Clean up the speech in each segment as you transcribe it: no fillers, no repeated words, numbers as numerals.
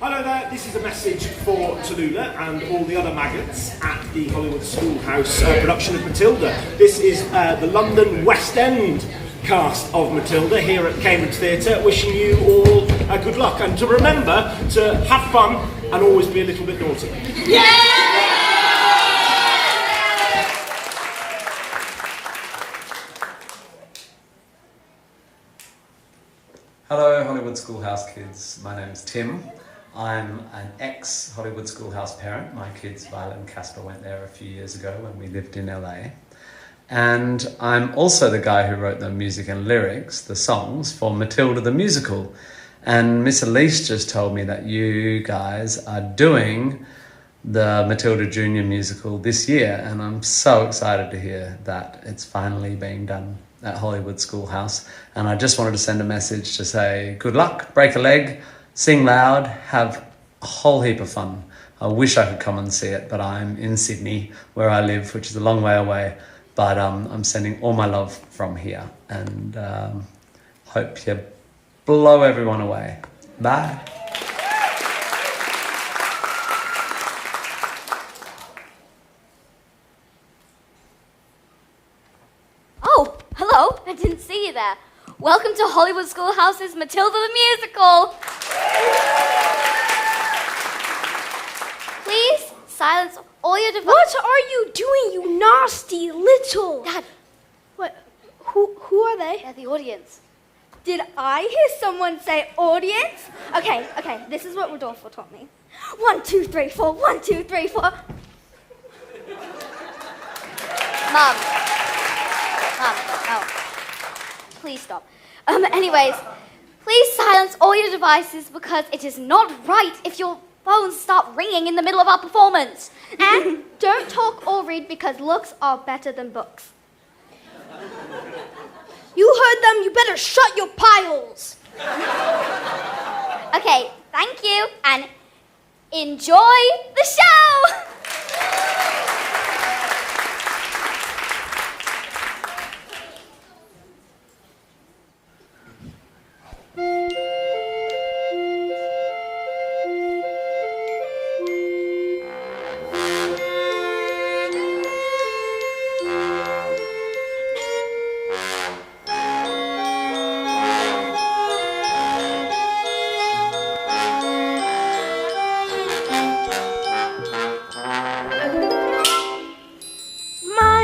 Hello there, this is a message for Tallulah and all the other maggots at the Hollywood Schoolhouse production of Matilda. This is the London West End cast of Matilda here at Cambridge Theatre, wishing you all good luck and to remember to have fun and always be a little bit naughty. Yeah! Hello Hollywood Schoolhouse kids, my name's Tim. I'm an ex-Hollywood Schoolhouse parent. My kids, Violet and Casper, went there a few years ago when we lived in LA. And I'm also the guy who wrote the music and lyrics, the songs, for Matilda the musical. And Miss Elise just told me that you guys are doing the Matilda Jr. musical this year, and I'm so excited to hear that it's finally being done at Hollywood Schoolhouse. And I just wanted to send a message to say good luck, break a leg, sing loud, have a whole heap of fun. I wish I could come and see it, but I'm in Sydney where I live, which is a long way away, but I'm sending all my love from here, and hope you blow everyone away. Bye. Oh, hello, I didn't see you there. Welcome to Hollywood Schoolhouse's Matilda the Musical. Please silence all your devices. What are you doing, you nasty little... Dad. What? Who are they? They're the audience. Did I hear someone say audience? Okay, this is what Rodolfo taught me. 1, 2, 3, 4, 1, 2, 3, 4. Mom, no. Please stop. Anyways, please silence all your devices because it is not right if your phones start ringing in the middle of our performance. And don't talk or read because looks are better than books. You heard them, you better shut your piles. Okay, thank you, and enjoy the show!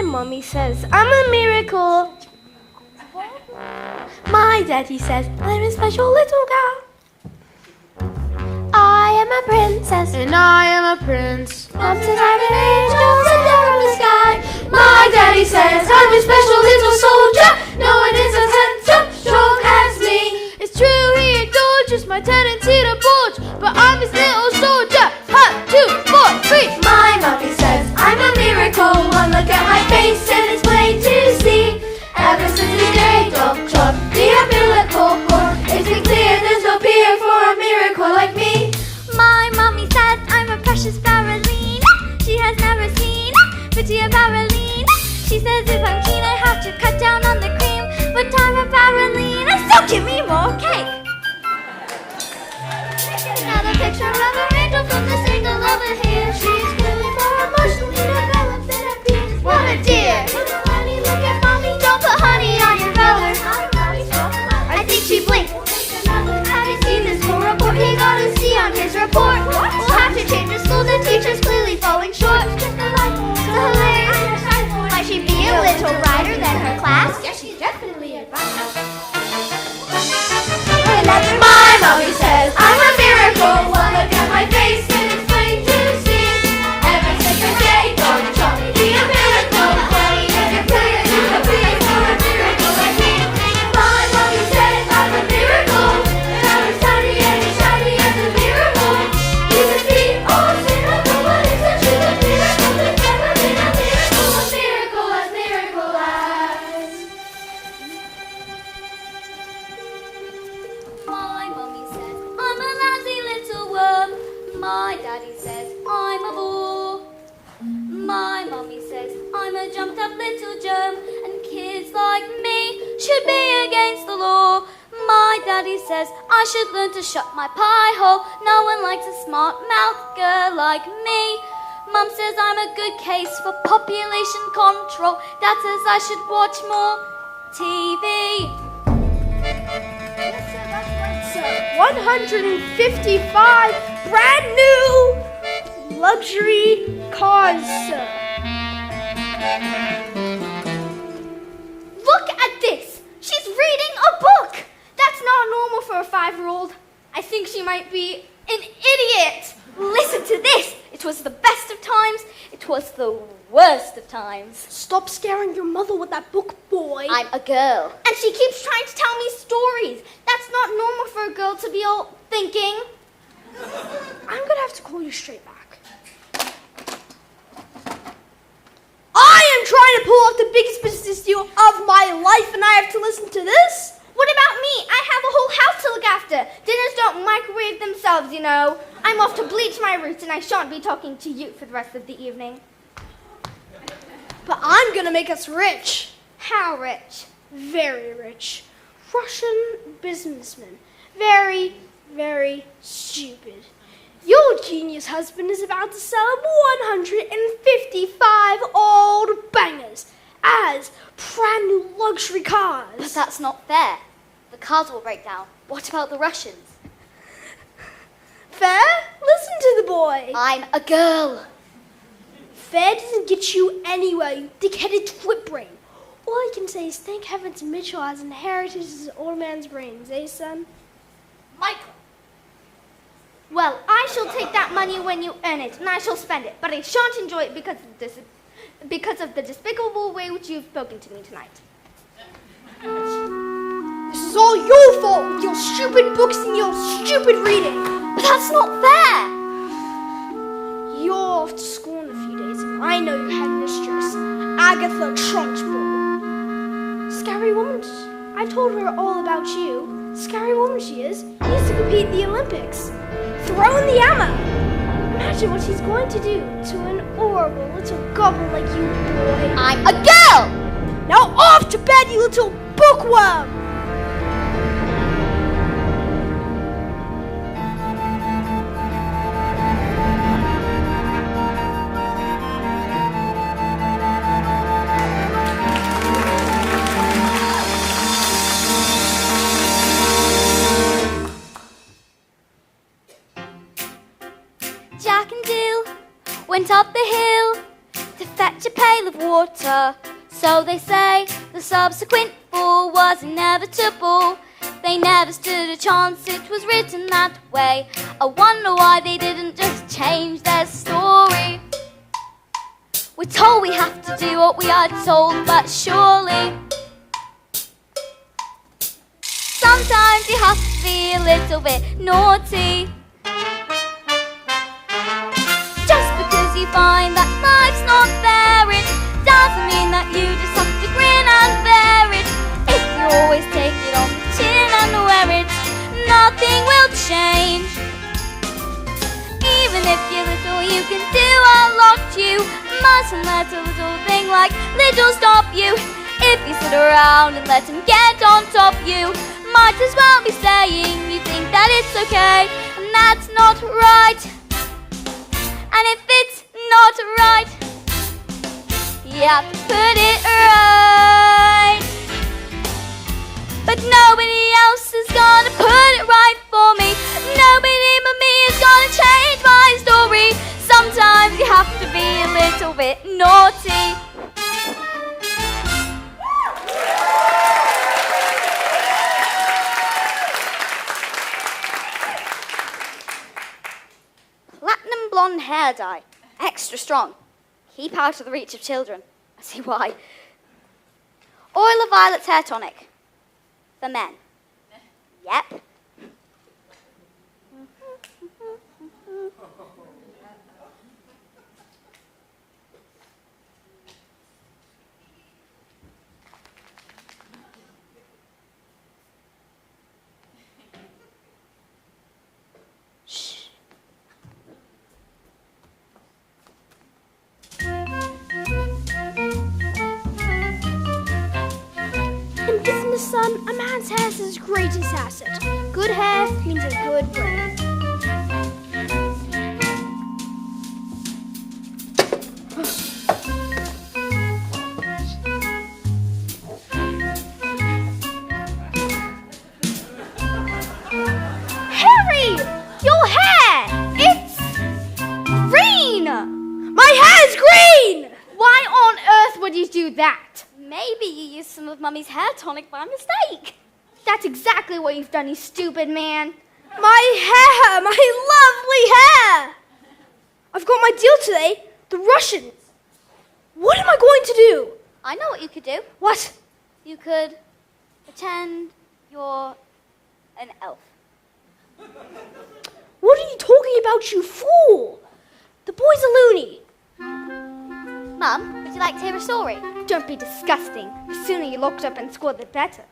Mommy says I'm a miracle. My daddy says I'm a special little girl. I am a princess and I am a prince. Mom says I'm an angel sent down from the sky. My daddy says I'm a special little soldier. No one is as handsome, strong as me. It's true he indulges my tendency to bulge, but I'm his little soldier. 1, 2, 4, 3. My mommy says I'm a miracle. One look at my face and it's plain to see. Ever since the day dog chopped the umbilical cord, it's been clear there's no peer for a miracle like me. My mommy says I'm a precious ballerina. She has never seen a prettier ballerina. She says if I'm keen I have to cut down on the cream, but I'm a ballerina, so give me more cake. Another picture of an angel from the single over here. She's clearly more emotionally developed than a bee. What a dear! Honey, look at mommy. Don't put honey on your feather. I think she blinked. Have you seen this full report? He got a C on his report. We'll have to change the school. The teacher's clearly falling short. So hilarious. Might she be a little brighter than her class? Yes, she's definitely advanced. My mommy says I'm a miracle. One look at my face and it's plain to see. Ever since the day dog chopped the umbilical cord, it's clear there's no peer for a miracle like me. My mommy says I'm a miracle, and I'm as tiny and as shiny as a miracle. You can see all miracle, but it's a truth of miracle. There's never been a miracle as miracle as. My mommy says I'm a lousy little worm. My daddy says I'm a bore. My mommy says I'm a jumped up little germ, and kids like me should be against the law. My daddy says I should learn to shut my pie hole. No one likes a smart mouth girl like me. Mum says I'm a good case for population control. Dad says I should watch more TV. Yes, sir, that's right, sir. 155 brand new luxury cars, sir. Look at this. She's reading a book. That's not normal for a 5-year-old. I think she might be an idiot. Listen to this. It was the best of times. It was the worst of times. Stop scaring your mother with that book, boy. I'm a girl. And she keeps trying to tell me stories. That's not normal for a girl to be all thinking. I'm gonna have to call you straight back. I am trying to pull off the biggest business deal of my life, and I have to listen to this? What about me? I have a whole house to look after. Dinners don't microwave themselves, you know. I'm off to bleach my roots, and I shan't be talking to you for the rest of the evening. But I'm gonna make us rich. How rich? Very rich. Russian businessman. Very, very stupid. Your genius husband is about to sell 155 old bangers as brand new luxury cars. But that's not fair. The cars will break down. What about the Russians? Fair? Listen to the boy. I'm a girl. Fair doesn't get you anywhere, you dick-headed twit brain. All I can say is thank heavens Mitchell has inherited his old man's brains, eh, son? Michael. Well, I shall take that money when you earn it, and I shall spend it, but I shan't enjoy it because of the despicable way which you've spoken to me tonight. This is all your fault with your stupid books and your stupid reading. But that's not fair. You're off to school in a few days, and I know your headmistress, Agatha Trunchbull. Scary woman. I've told her all about you. Scary woman she is. Needs to compete in the Olympics. Throw in the ammo. Imagine what she's going to do to an horrible little goblin like you, boy. I'm a girl. Now off to bed, you little bookworm! Jack and Jill went up the hill to fetch a pail of water. So they say the subsequent fall was inevitable. They never stood a chance, it was written that way. I wonder why they didn't just change their story. We're told we have to do what we are told, but surely sometimes you have to be a little bit naughty. Just because you find that life's not fair, it doesn't mean that you just have to grin and bear it. If you always take it on the chin and wear it, nothing will change. Even if you're little, you can do a lot. You mustn't let a little thing like little stop you. If you sit around and let him get on top you, might as well be saying you think that it's okay, and that's not right. And if it's not right, you have to put it right. But nobody else is gonna put it right for me. Nobody but me is gonna change my story. Sometimes you have to be a little bit naughty. Platinum blonde hair dye, extra strong. Keep out of the reach of children. I see why. Oil of Violet's hair tonic. For men. Yep. Shh. In business, son, a man man's hair is his greatest asset. Good hair means a good brain. Harry! Your hair! It's green! My hair is green! Why on earth would you do that? Maybe you used some of Mummy's hair tonic by mistake. That's exactly what you've done, you stupid man. My hair! My lovely hair! I've got my deal today. The Russians. What am I going to do? I know what you could do. What? You could pretend you're an elf. What are you talking about, you fool? The boy's a loony. Mum, would you like to hear a story? Don't be disgusting. The sooner you locked up in school, the better.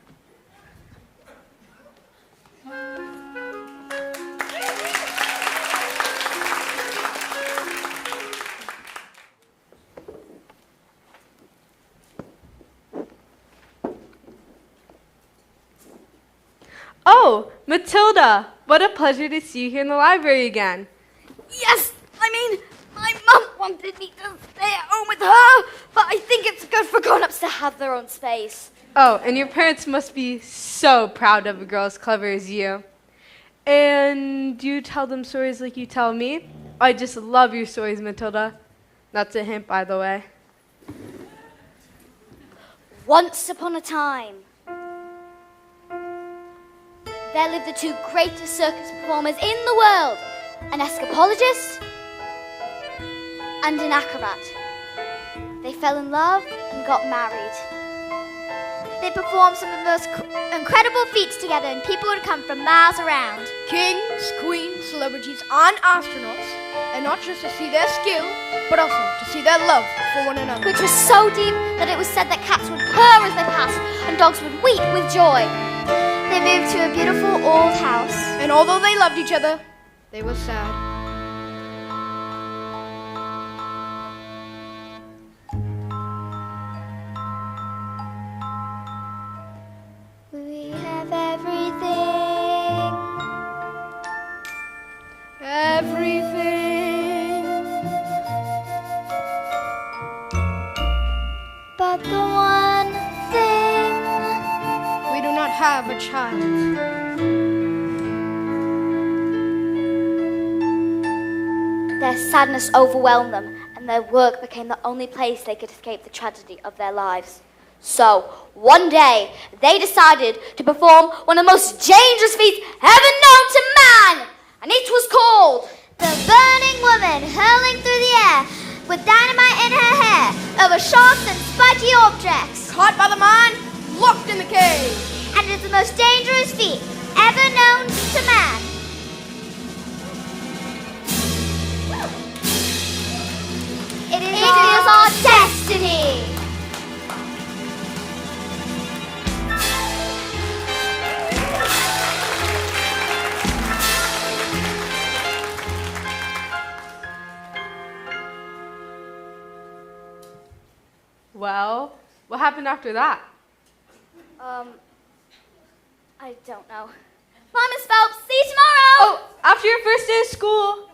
Oh, Matilda, what a pleasure to see you here in the library again. Yes, I mean, my mum wanted me to stay at home with her, but I think it's good for grown-ups to have their own space. Oh, and your parents must be so proud of a girl as clever as you. And do you tell them stories like you tell me? I just love your stories, Matilda. That's a hint, by the way. Once upon a time, there lived the two greatest circus performers in the world, an escapologist and an acrobat. They fell in love and got married. They performed some of the most incredible feats together, and people would come from miles around. Kings, queens, celebrities, and astronauts, and not just to see their skill, but also to see their love for one another. Which was so deep that it was said that cats would purr as they passed and dogs would weep with joy. They moved to a beautiful old house. And although they loved each other, they were sad. We have everything. Everything. But the one thing We do not have a child. Their sadness overwhelmed them, and their work became the only place they could escape the tragedy of their lives. So, one day, they decided to perform one of the most dangerous feats ever known to man, and it was called the Burning Woman Hurling Through the Air with dynamite in her hair over sharp and spiky objects. Caught by the man, locked in the cave. And it's the most dangerous feat ever known to man. It is our destiny. Well, what happened after that? I don't know. Bye, Miss Phelps. See you tomorrow. Oh, after your first day of school.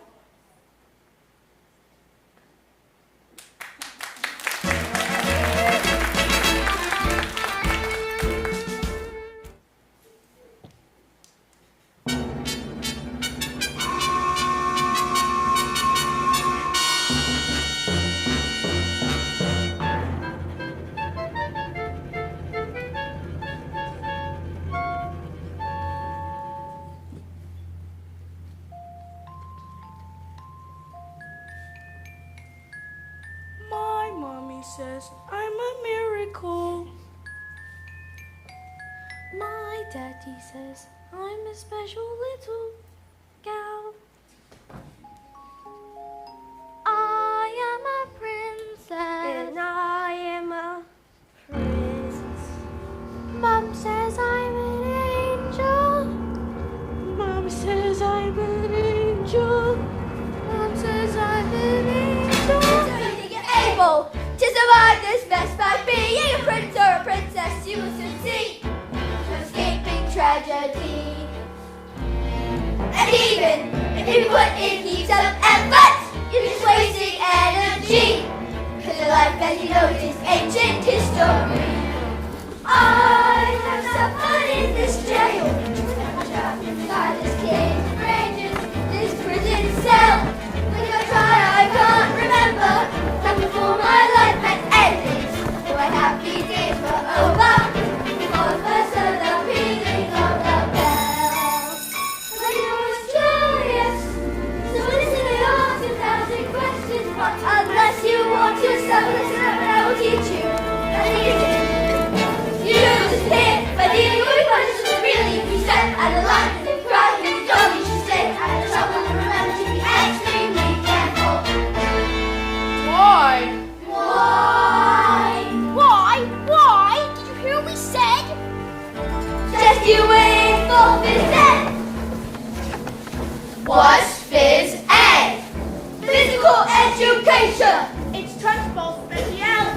My mommy says I'm a miracle. My daddy says I'm a special little gal. I am a princess. And I am a prince. Mom says I'm an angel. Mom says I'm an angel. Mom says I'm an angel. Able to survive this mess by being a prince or a princess, you will soon see. To escape tragedy. And even if you put in heaps of effort, you're just wasting energy. Cause your life, as you know, is ancient history. I have suffered in this jail, trapped inside this cage of ranges, this prison cell. When I try, I can't remember how before my life had ended. So my happy days were over. Before the first of the ringing of the bell. Like I was curious, so listen to ask 1,000 questions. But unless you want to stop, listen up and I will teach you. I think it's you just hit by dealing with punishment really you set out of line and if you cry and you don't you should stay out of trouble and remember to be extremely careful. Why? Why? Why? Did you hear what we said? Just you wait for phys ed. What's phys ed? Physical education. It's transport special.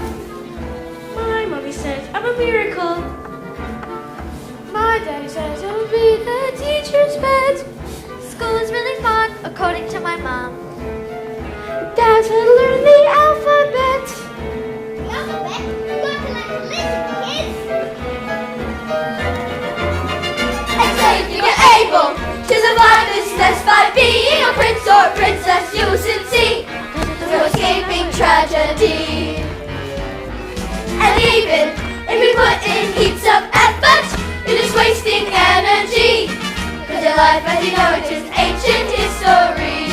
My mommy says I'm a miracle. My daddy says I'll be the teacher's pet. School is really fun, according to my mom. Dad's will learn the alphabet. The alphabet? You're going to learn to listen, kids. And so if you're able to survive this test by being a prince or a princess, you will soon see no escaping tragedy. And even if you put in heaps of effort, you're just wasting energy. Cause your life, as you know, it is ancient history.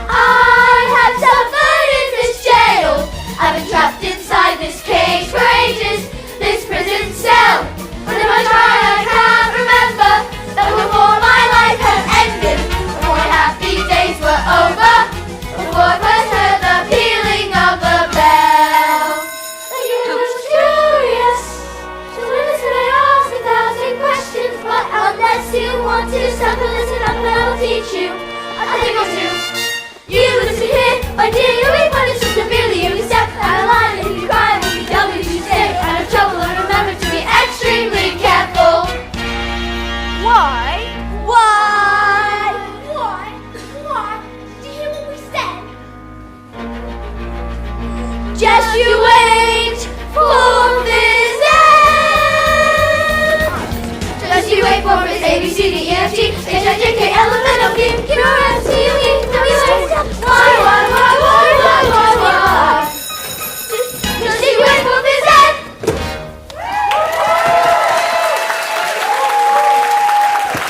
I have suffered in this jail. I've been trapped inside this cage for ages, this prison cell. Whenever I try, I can't remember that before my life had ended, before my happy days were over, before I first heard the pealing of the bell. I was curious, so listen, I ask 1,000 questions, but unless you want to stop and listen up, and I'll teach you. I think I'll do. You listen here, my dear, you'll be punished severely. You step out of line, and if you cry, if you don't, you stay out of trouble. And remember to be extremely careful. Why? Why? Did you hear what we said? Just you wait for this end. Just you wait for this A, B, C, D, E, F, G, H, I, J, K, L, M, N, O, P, Q, R, S, T, U, V, W, X, why? Just you wait for this end.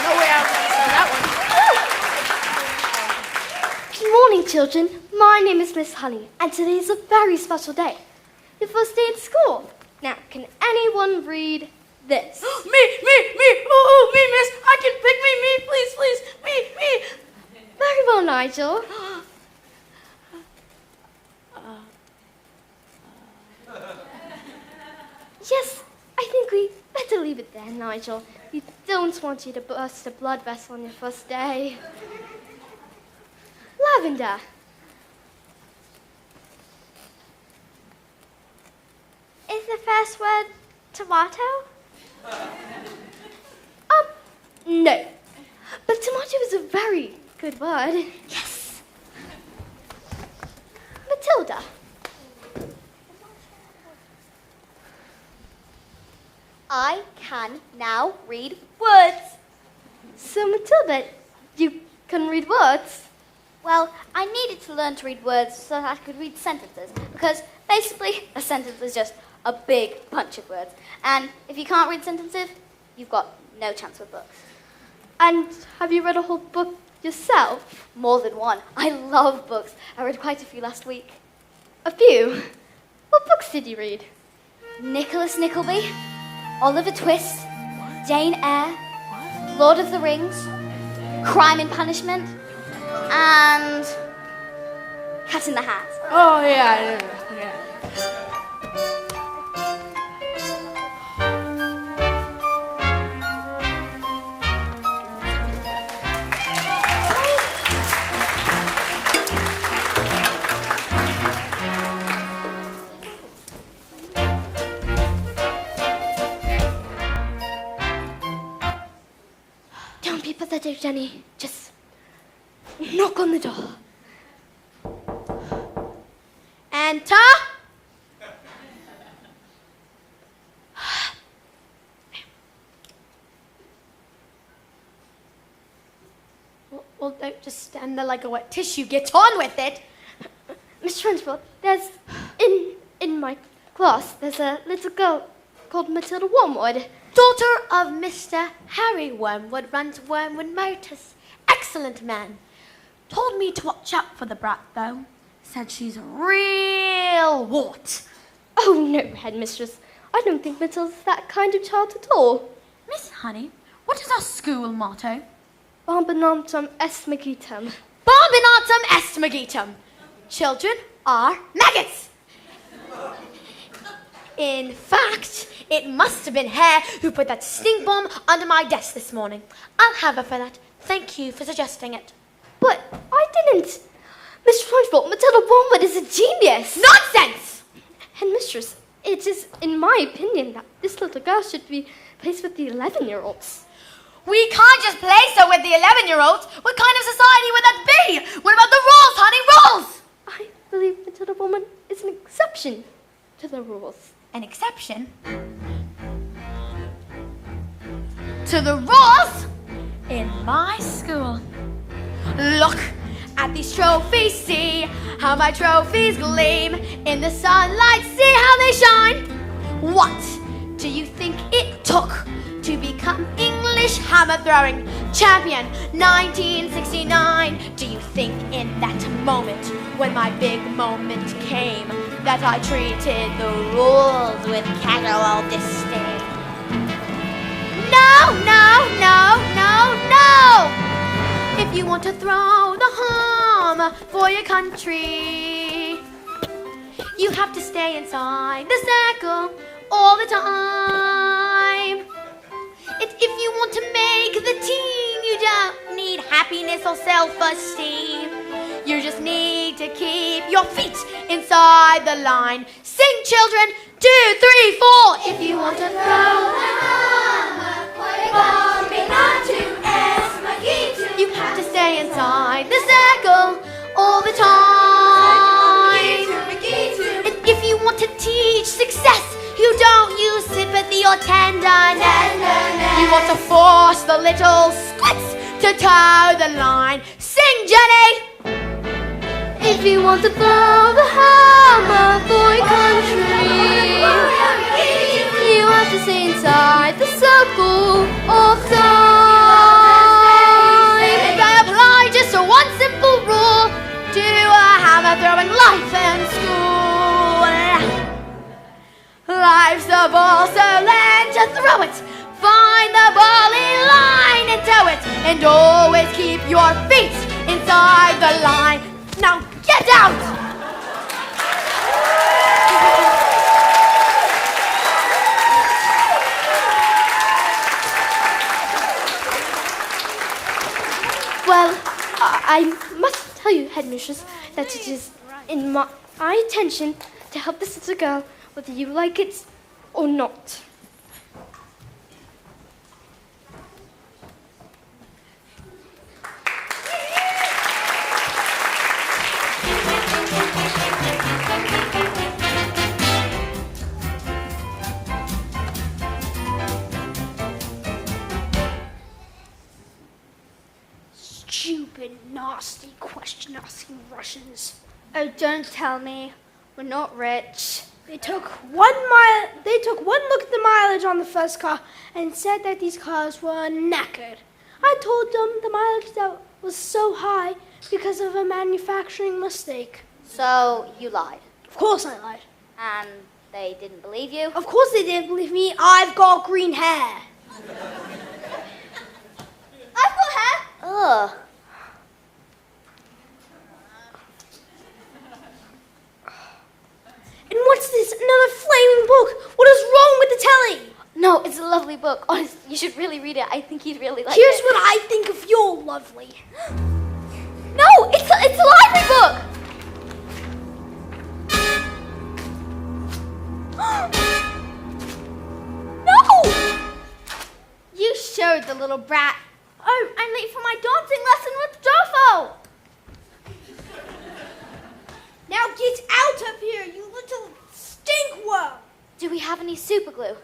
No way out on that one. Good morning, children. My name is Miss Honey, and today is a very special day. Your first day at school. Now, can anyone read this? Me! Oh, me, miss! I can pick me, please, me! Very well, Nigel. Yes, I think we better leave it there, Nigel. We don't want you to burst a blood vessel on your first day. Lavender. Is the first word tomato? No. But tomato is a very good word. Yes. Matilda. I can now read words. So, Matilda, you can read words? Well, I needed to learn to read words so that I could read sentences, because basically a sentence is just a big bunch of words. And if you can't read sentences, you've got no chance with books. And have you read a whole book yourself? More than one. I love books. I read quite a few last week. A few. What books did you read? Nicholas Nickleby, Oliver Twist, Jane Eyre, Lord of the Rings, Crime and Punishment, and Cat in the Hat. Oh, yeah. Jenny, just knock on the door. Enter. Well, don't just stand there like a wet tissue. Get on with it. Miss Trunchbull, there's, in my class, there's a little girl called Matilda Wormwood. Daughter of Mr. Harry Wormwood, runs Wormwood Motors. Excellent man. Told me to watch out for the brat, though. Said she's a real wart. Oh, no, headmistress. I don't think Matilda's that kind of child at all. Miss Honey, what is our school motto? Bombinatum est magitum. Bombinatum est magitum. Children are maggots. In fact, it must have been Hare who put that stink bomb under my desk this morning. I'll have her for that. Thank you for suggesting it. But I didn't. Miss Trunchbull, Matilda Wormwood is a genius. Nonsense! Headmistress, it is, in my opinion, that this little girl should be placed with the 11-year-olds. We can't just place her with the 11-year-olds. What kind of society would that be? What about the rules, honey? Rules! I believe Matilda Wormwood is an exception to the rules. An exception? To the rules in my school. Look at these trophies, see how my trophies gleam. In the sunlight, see how they shine. What do you think it took to become English hammer-throwing champion 1969? Do you think in that moment, when my big moment came, that I treated the rules with casual disdain? No, no, no, no, no! If you want to throw the hammer for your country, you have to stay inside the circle all the time. If you want to make the team, you don't need happiness or self-esteem. You just need to keep your feet inside the line. Sing, children, 2, 3, 4. If you want to throw the hammer, you have to stay inside the circle all the time. And if you want to teach success, you don't use sympathy or tenderness. You want to force the little squits to toe the line. Sing, Jenny! If you want to throw the hammer for your country, you have to stay inside the circle all the time. And I apply just one simple rule to a hammer-throwing life and school. Life's a ball, so learn to throw it. Find the ball in line and tow it. And always keep your feet inside the line. Now get out! Well, I must tell you, headmistress, that it is in my intention to help this little girl, whether you like it or not. Stupid, nasty question-asking Russians. Oh, don't tell me. We're not rich. They took one look at the mileage on the first car and said that these cars were knackered. I told them the mileage that was so high because of a manufacturing mistake. So you lied. Of course I lied. And they didn't believe you? Of course they didn't believe me. I've got green hair. I've got hair. Ugh. And what's this? Another flaming book? What is wrong with the telly? No, it's a lovely book. Honestly, you should really read it. I think you'd really like Here's it. what I think of your lovely. No, it's a library book. No! You showed the little brat. Oh, I'm late for my any super glue?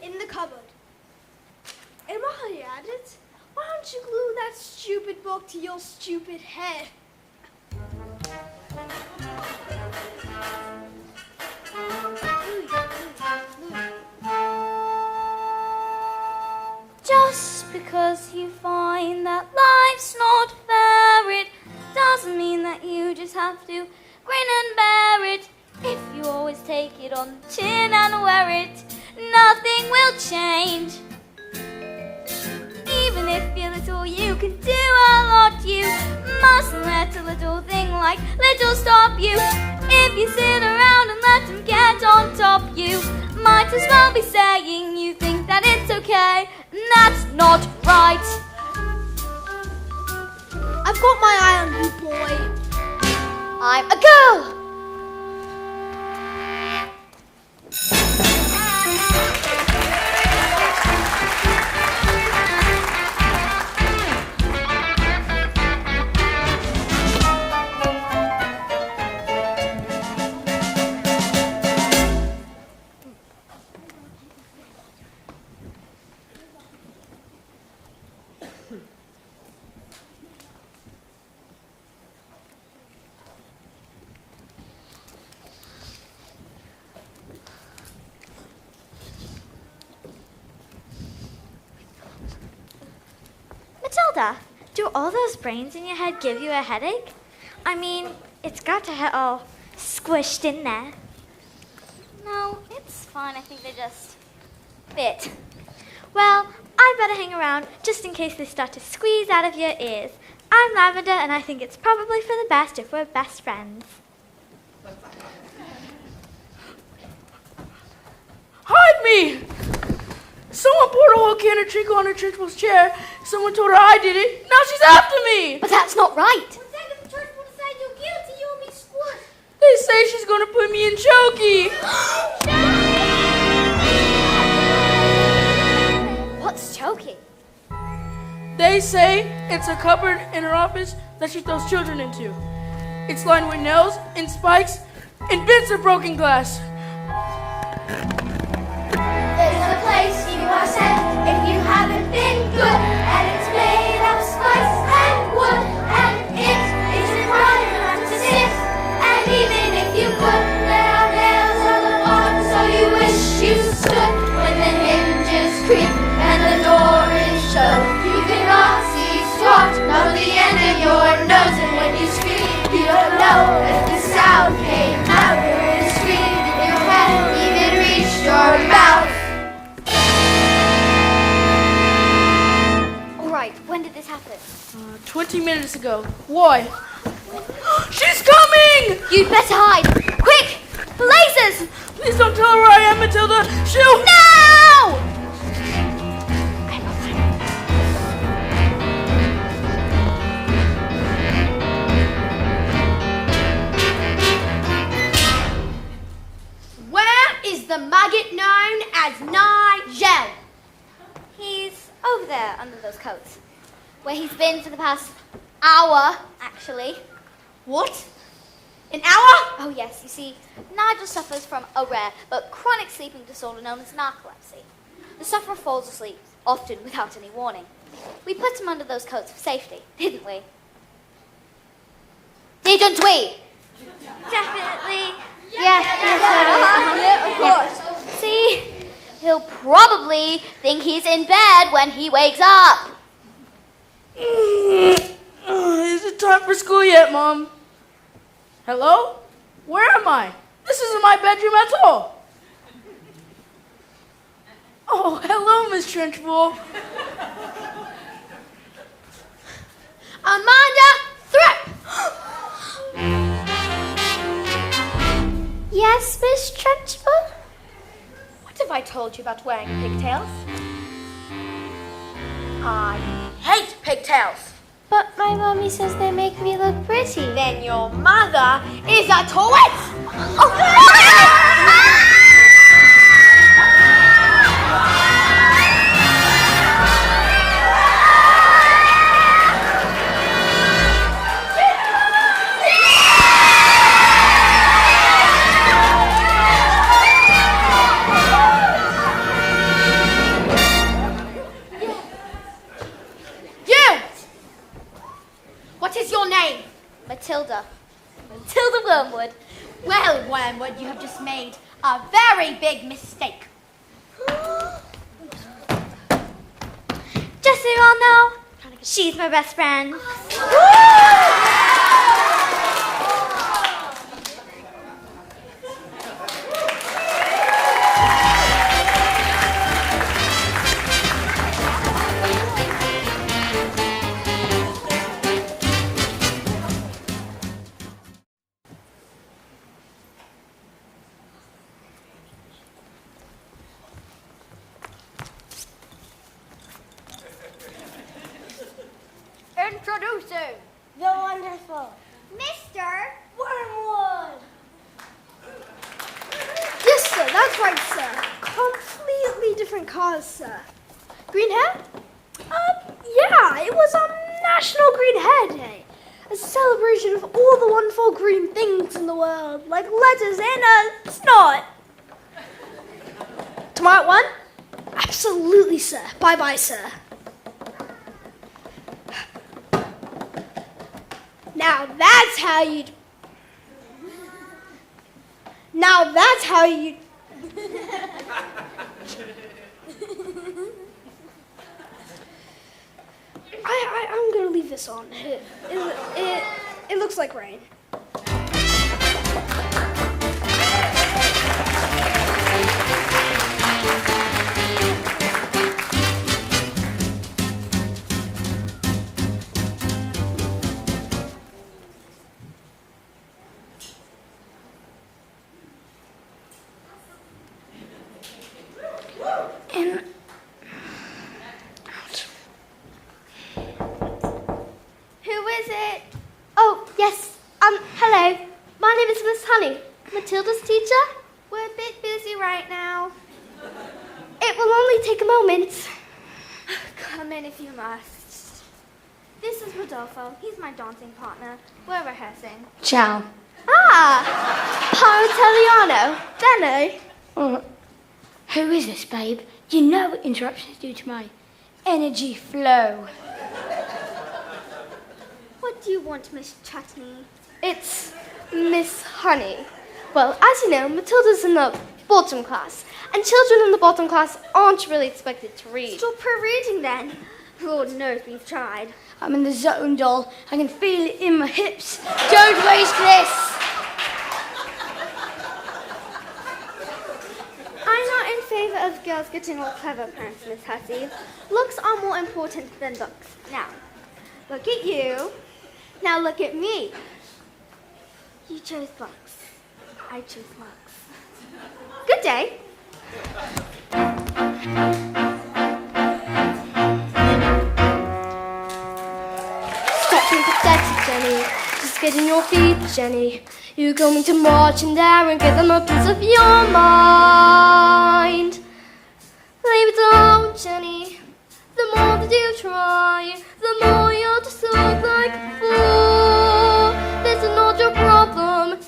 In the cupboard. And while you're at it, why don't you glue that stupid book to your stupid head? Just because you find that life's not fair, it doesn't mean that you just have to grin and bear it. If you always take it on the chin and wear it, nothing will change. Even if you're little, you can do a lot. You mustn't let a little thing like little stop you. If you sit around and let them get on top, you might as well be saying you think that it's okay, and that's not right. I've got my eye on you, boy. I'm a girl. Matilda, do all those brains in your head give you a headache? I mean, it's got to get all squished in there. No, it's fine. I think they just fit. Well, I better hang around just in case they start to squeeze out of your ears. I'm Lavender, and I think it's probably for the best if we're best friends. Hide me! Someone poured a whole can of treacle on her principal's chair. Someone told her I did it. Now she's after me! But that's not right. They say she's gonna put me in chokey. What's choking? They say it's a cupboard in her office that she throws children into. It's lined with nails and spikes and bits of broken glass. There's a place you are sent if you haven't been good, and it's made of spice and wood, and it isn't right enough to sit. And even if you could, there are nails on the bottom, so you wish you stood. When the hinges creak and the door is shut, you cannot see straight, know the end of your nose, and when you scream, you don't know if the sound came out or a scream in your head even reached your mouth. When did this happen? 20 minutes ago. Why? She's coming! You'd better hide! Quick! Blazes! Please don't tell her where I am, Matilda. She'll... No! Where is the maggot known as Nigel? He's over there under those coats. Where he's been for the past hour, actually. What? An hour? Oh yes, you see, Nigel suffers from a rare but chronic sleeping disorder known as narcolepsy. The sufferer falls asleep, often without any warning. We put him under those coats for safety, didn't we? Didn't we? Definitely. Yeah, of course. See, he'll probably think he's in bed when he wakes up. Is it time for school yet, Mom? Hello? Where am I? This isn't my bedroom at all. Oh, hello, Miss Trenchbull. Amanda Threat! Yes, Miss Trenchbull? What have I told you about wearing pigtails? I hate pigtails. But my mommy says they make me look pretty. Then your mother is a twit! What is your name? Matilda. Matilda Wormwood. Well, Wormwood, you have just made a very big mistake. Just so you all know, she's my best friend. Introducing The wonderful Mr. Wormwood. Yes, sir. That's right, sir. Completely different cause, sir. Green hair? Yeah. It was National Green Hair Day. A celebration of all the wonderful green things in the world, like letters and a snot. Tomorrow one? Absolutely, sir. Bye-bye, sir. Now that's how you. Now that's how you. I'm gonna leave this on. It looks like rain. Who is it? Oh, yes. Hello. My name is Miss Honey, Matilda's teacher. We're a bit busy right now. It will only take a moment. Come in if you must. This is Rodolfo. He's my dancing partner. We're rehearsing. Ciao. Ah, Paolo Italiano. Benno. Who is this, babe? You know interruptions due to my energy flow. What do you want, Miss Chutney? It's Miss Honey. Well, as you know, Matilda's in the bottom class, and children in the bottom class aren't really expected to read. Stop her reading then. Lord knows we've tried. I'm in the zone, doll. I can feel it in my hips. Don't waste this. I'm not in favour of girls getting all clever parents, Miss Hussey. Looks are more important than books. Now, look at you. Now look at me. You chose books. I chose books. Good day. Stop being pathetic, Jenny. Just get in your feet, Jenny. You're going to march in there and give them a piece of your mind. Leave it alone, Jenny. The more that you try, the more you'll just look like a fool. This is not your problem.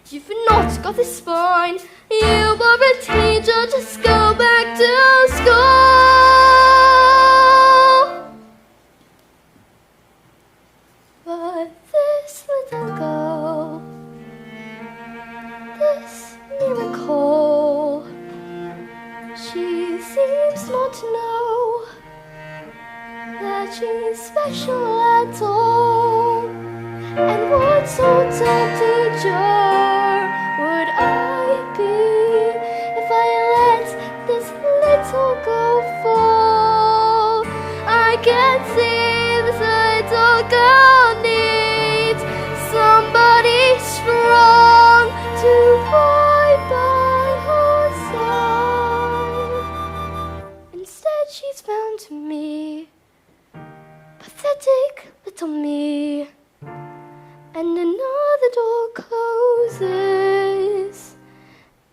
You've not got the spine. You are a teacher, just go back to school. But this little girl, this miracle, she seems not to know that she's special at all. And what sort of teacher would I be if I let this little girl fall? I can see this little girl needs somebody strong to ride by her side. Instead she's found me, pathetic little me. And another door closes,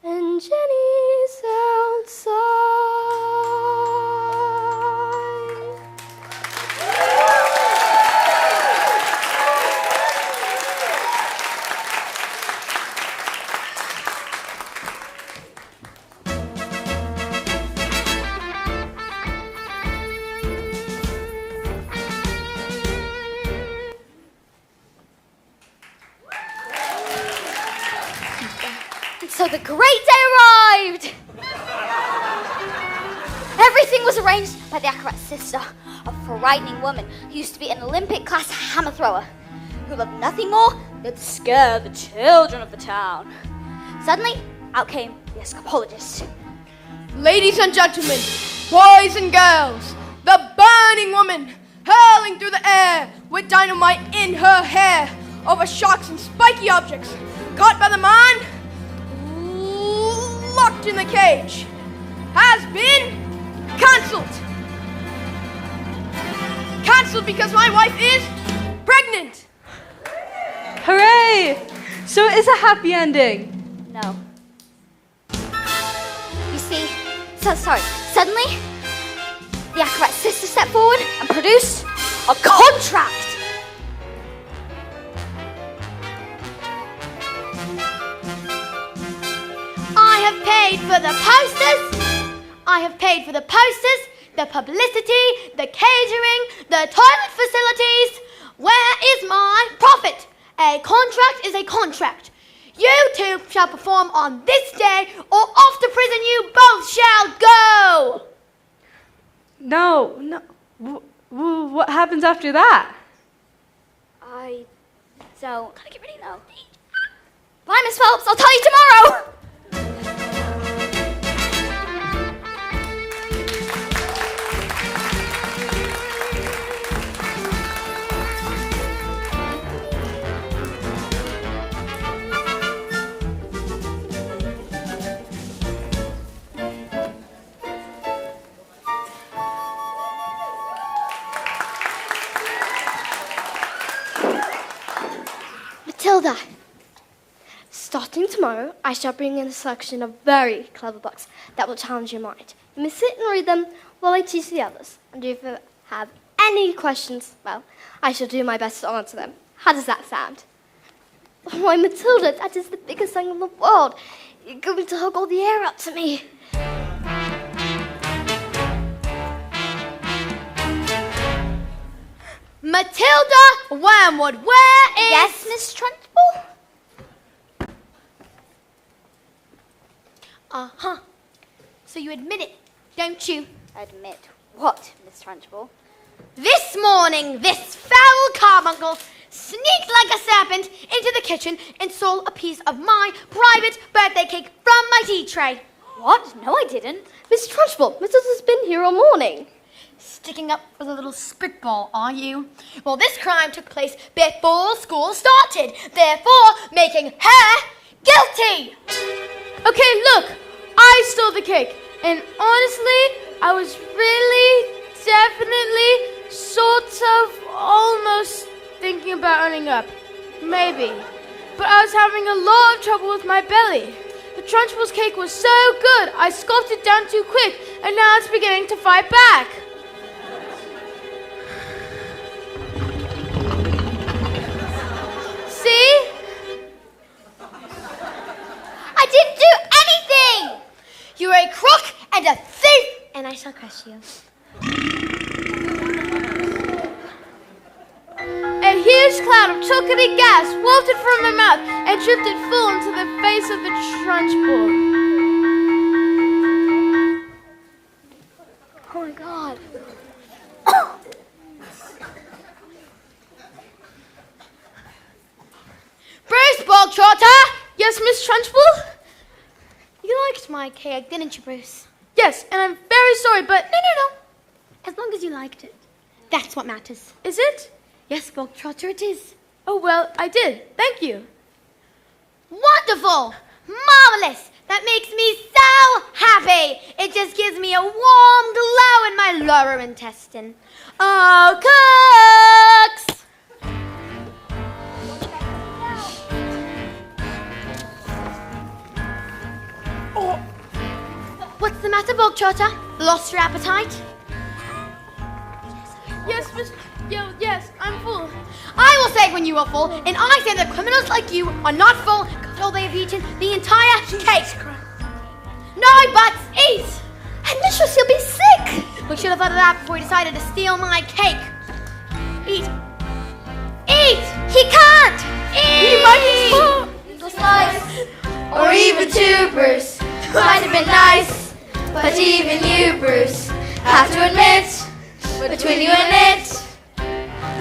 and Jenny's outside. So the great day arrived! Everything was arranged by the acrobat's sister, a frightening woman who used to be an Olympic-class hammer thrower, who loved nothing more than to scare the children of the town. Suddenly, out came the escapologist. Ladies and gentlemen, boys and girls, the burning woman hurling through the air with dynamite in her hair over sharks and spiky objects, caught by the man, locked in the cage, has been cancelled. Cancelled because my wife is pregnant. Hooray! So it is a happy ending. No. You see, suddenly, the acrobat's sister stepped forward and produced a contract. I have paid for the posters. I have paid for the posters, the publicity, the catering, the toilet facilities. Where is my profit? A contract is a contract. You two shall perform on this day, or off to prison you both shall go. No. What happens after that? I don't. Gotta get ready now. Bye, Miss Phelps. I'll tell you tomorrow. Matilda, starting tomorrow, I shall bring in a selection of very clever books that will challenge your mind. You may sit and read them while I teach the others. And if you have any questions, well, I shall do my best to answer them. How does that sound? Why, Matilda, that is the biggest thing in the world. You're going to hug all the air out to me. Matilda Wormwood, where is... Yes, Miss Trunchbull? Uh-huh. So you admit it, don't you? Admit what, Miss Trunchbull? This morning, this foul carbuncle sneaked like a serpent into the kitchen and stole a piece of my private birthday cake from my tea tray. What? No, I didn't. Miss Trunchbull, Matilda's been here all morning. Sticking up for the little spitball, are you? Well, this crime took place before school started, therefore making her guilty. Okay, look, I stole the cake, and honestly, I was really, definitely, sort of, almost thinking about earning up. Maybe. But I was having a lot of trouble with my belly. The Trunchbull's cake was so good, I sculpted it down too quick, and now it's beginning to fight back. See? I didn't do anything! You're a crook and a thief, and I shall crush you. A huge cloud of chocolatey gas wafted from my mouth and drifted full into the face of the Trunchbull. Oh my God. Bruce Bogtrotter! Yes, Miss Trunchbull? You liked my cake, didn't you, Bruce? Yes, and I'm very sorry, but... No. As long as you liked it. That's what matters. Is it? Yes, Bogtrotter, it is. Oh, well, I did. Thank you. Wonderful! Marvelous! That makes me so happy! It just gives me a warm glow in my lower intestine. Oh, cooks! Oh. What's the matter, Bogtrotter? Lost your appetite? Yes, I'm full. I will say when you are full, and I say that criminals like you are not full until they have eaten the entire cake. No buts, eat! And mistress, you'll be sick! We should have thought of that before he decided to steal my cake. Eat! Eat! He can't! Eat! He might be full. A slice, or even two. been nice. But even you, Bruce, have to admit, between you and it,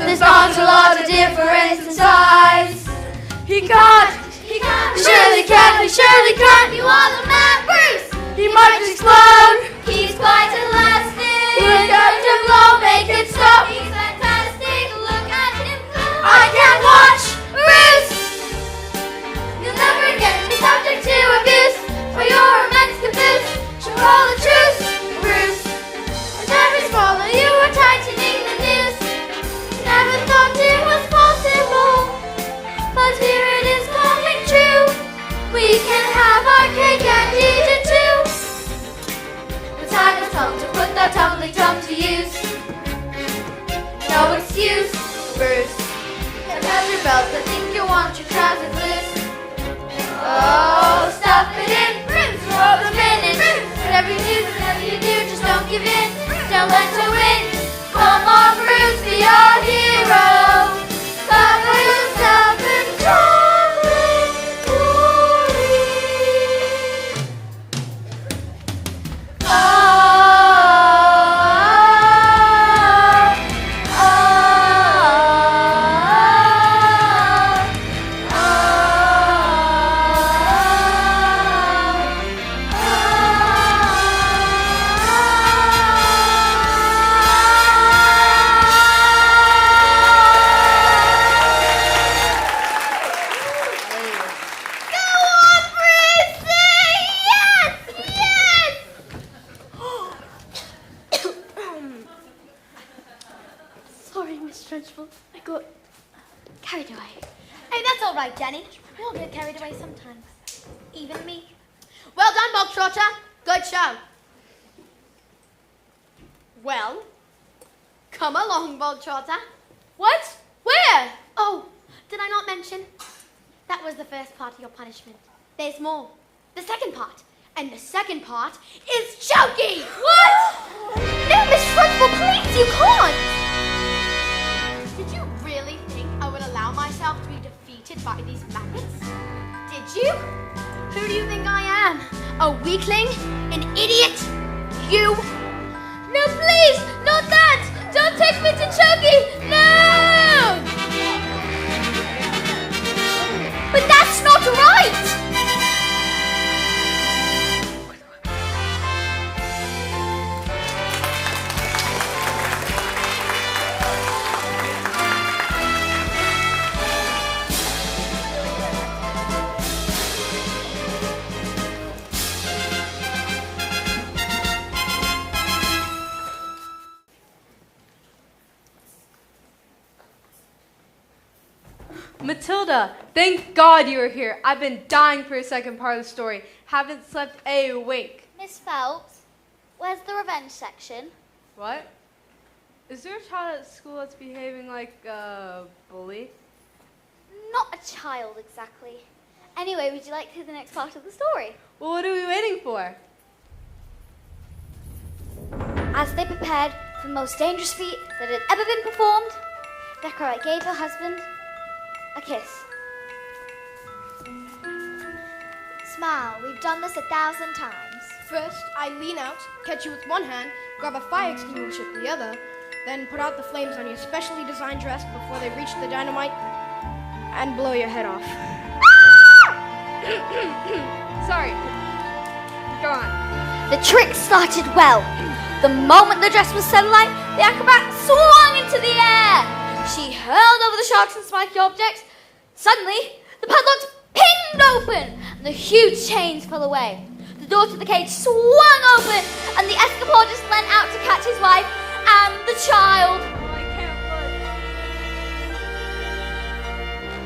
there's not a lot of difference in size. He can't, surely can't, you are the man, Bruce. He might just explode. He's quite elastic. Look at him blow, make it stop. He's fantastic. Look at him go. I can't watch Bruce. You'll never again be subject to abuse for your immense caboose. Show all the truth, Bruce. And every swallow you were tightening the noose. Never thought it was possible, but here it is coming true. We can have our cake and eat it too. The time has come to put that tumbling tongue to use. No excuse, Bruce. And have your belt, I think you want your trousers loose. Oh, stuff it in, Bruce. Throw them in, Bruce. Whatever you do, whatever you do, just don't give in. Don't learn to win. Come on, Bruce, be our hero. Cover yourself in traveling glory. Sorry, Miss Trunchbull. I got carried away. Hey, that's all right, Jenny. We all get carried away sometimes. Even me. Well done, Bob Trotter. Good show. Well, come along, Bob Trotter. What? Where? Oh, did I not mention? That was the first part of your punishment. There's more. The second part. And the second part is choking! What? No, Miss Trunchbull, please, you can't! Did you really think I would allow myself to be defeated by these maggots? Did you? Who do you think I am? A weakling? An idiot? You? No, please, not that! Don't take me to choking! No! But that's not right! Matilda, thank God you were here. I've been dying for a second part of the story. Haven't slept a wink. Miss Phelps, where's the revenge section? What? Is there a child at school that's behaving like a bully? Not a child, exactly. Anyway, would you like to hear the next part of the story? Well, what are we waiting for? As they prepared for the most dangerous feat that had ever been performed, Decorate gave her husband a kiss. Smile, we've done this 1,000 times. First, I lean out, catch you with one hand, grab a fire extinguisher with the other, then put out the flames on your specially designed dress before they reach the dynamite, and blow your head off. Sorry. Go on. The trick started well. The moment the dress was set alight, the acrobat swung into the air. She hurled over the sharks and spiky objects. Suddenly, the padlocks pinged open, and the huge chains fell away. The door to the cage swung open, and the escapologist leant out to catch his wife and the child. Oh, I can't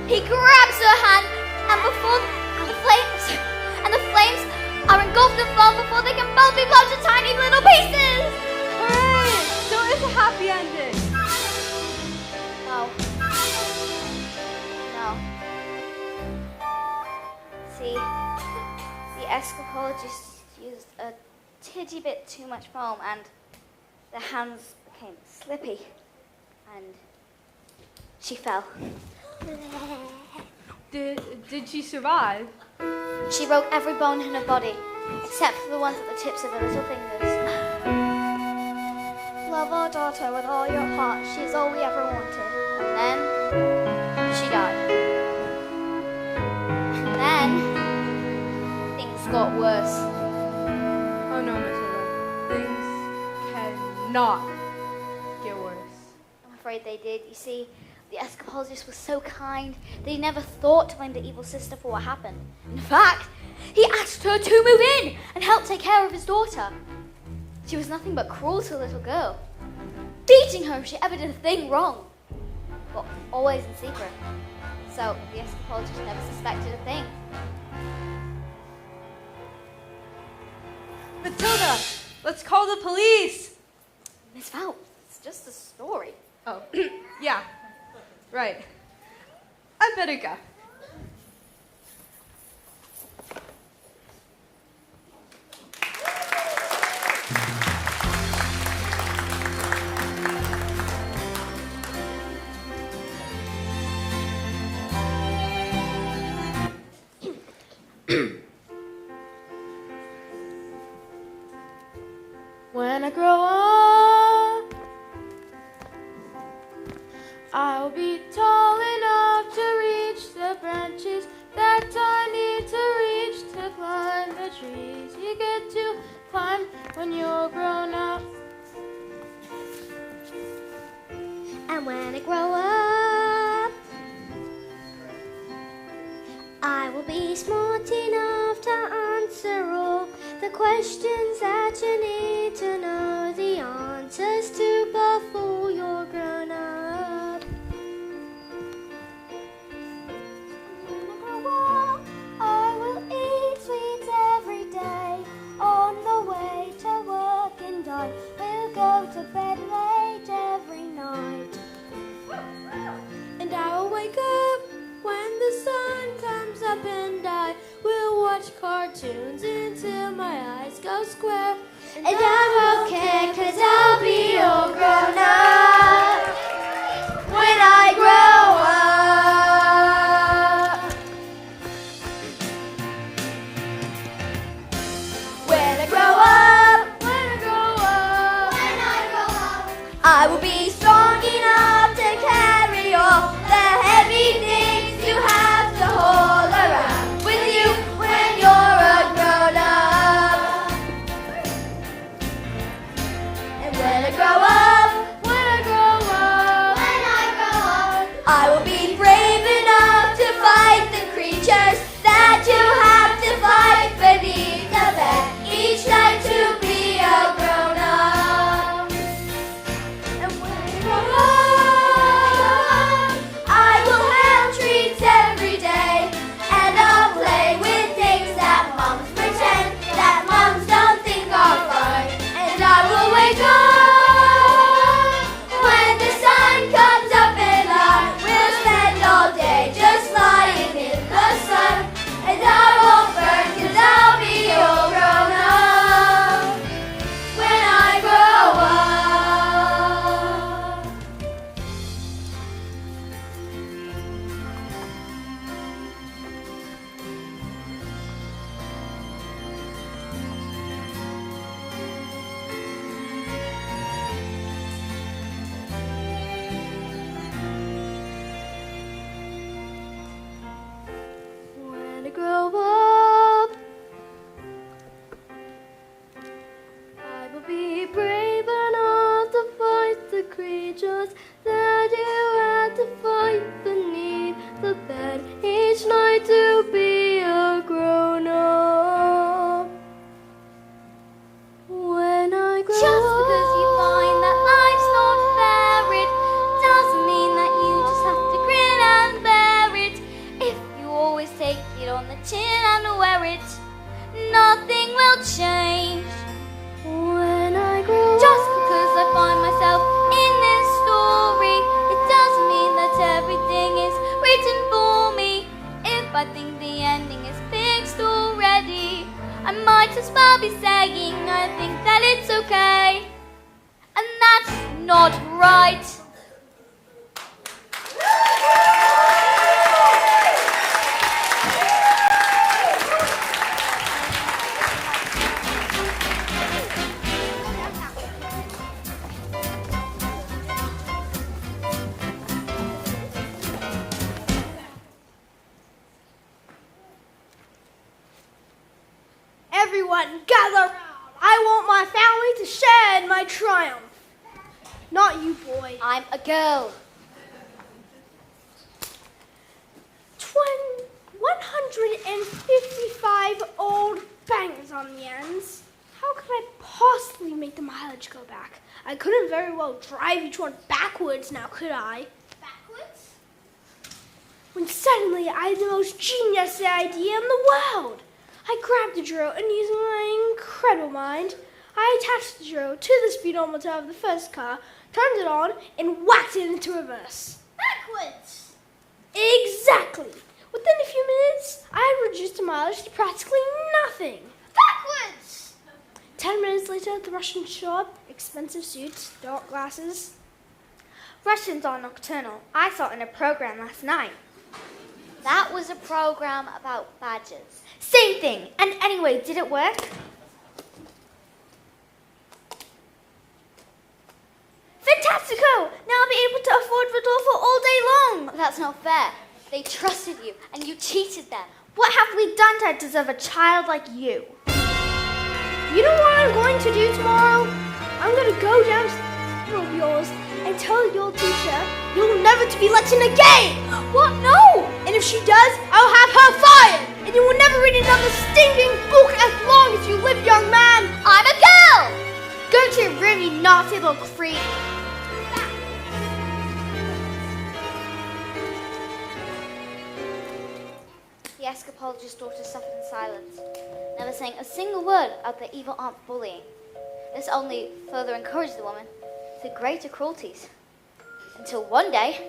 look. He grabs her hand, and the flames are engulfed in foam before they can both be blown to tiny little pieces. Hooray! So it's a happy ending. No. See, the escapologist used a titty bit too much foam and the hands became slippy and she fell. Did she survive? She broke every bone in her body except for the ones at the tips of her little fingers. Love our daughter with all your heart. She's all we ever wanted. And then she died. And then things got worse. Oh no, Matilda. Things cannot get worse. I'm afraid they did. You see, the escapologist was so kind that he never thought to blame the evil sister for what happened. In fact, he asked her to move in and help take care of his daughter. She was nothing but cruel to the little girl, beating her if she ever did a thing wrong, but always in secret. So the escapologist never suspected a thing. Matilda, let's call the police. Miss Val, it's just a story. Oh, yeah, right. I better go. When I grow up, I'll be tall enough to reach the branches that I need to reach to climb the trees you get to climb when you're grown up. And when I grow up, I will be smart enough to answer all the questions that you need to know the answers to before you're grown up. When I grow up, I will eat sweets every day. On the way to work and I will go to bed late every night. And I will wake up when the sun comes up, and I will watch cartoons until my eyes go square. And I won't care 'cause I'll be all grown up when I grow up. When I grow up, I will be strong enough to carry all the heavy things you have to haul around with you when you're a grown up. And when I grow up, I will be brave enough to fight the creatures that you have to fight beneath the bed each night to be a grown up. And when I grow up, I will have treats every day, and I'll play with things that moms pretend that moms don't think are fun. And I will wake up when the sun comes up, and I will spend all day just lying in the sun. And I won't burn 'cause I'll be all grown up when I grow up. When I grow up, I will be brave enough to fight the creatures that you had to fight beneath the bed each night to be a grown up. When I grow Just because you find that life's not fair, it doesn't mean that you just have to grin and bear it. If you always take it on the chin and wear it, nothing will change. when I grow Just because I find myself in this story, it doesn't mean that everything is written for me. If I think the ending is fixed already, I might as well be saying I think that it's okay. And that's not right. Everyone, gather round. I want my family to share in my triumph. Not you, boy. I'm a girl. 155 old bangers on the ends. How could I possibly make the mileage go back? I couldn't very well drive each one backwards now, could I? Backwards? When suddenly I had the most genius idea in the world. I grabbed the drill and using my incredible mind, I attached the drill to the speedometer of the first car, turned it on, and whacked it into reverse. Backwards? Exactly. Within a few minutes, I had reduced the mileage to practically nothing. Backwards! 10 minutes later, the Russians show up. Expensive suits, dark glasses. Russians are nocturnal. I saw it in a program last night. That was a program about badgers. Same thing. And anyway, did it work? Fantastico! Now I'll be able to afford Rodolfo all day long. That's not fair. They trusted you, and you cheated them. What have we done to deserve a child like you? You know what I'm going to do tomorrow? I'm going to go down to of yours and tell your teacher you'll never to be let in again. What? No! And if she does, I'll have her fired. And you will never read another stinking book as long as you live, young man. I'm a girl! Go to your room, you naughty little creep. The escapologist's daughter suffered in silence, never saying a single word of the evil aunt's bullying. This only further encouraged the woman to greater cruelties. Until one day,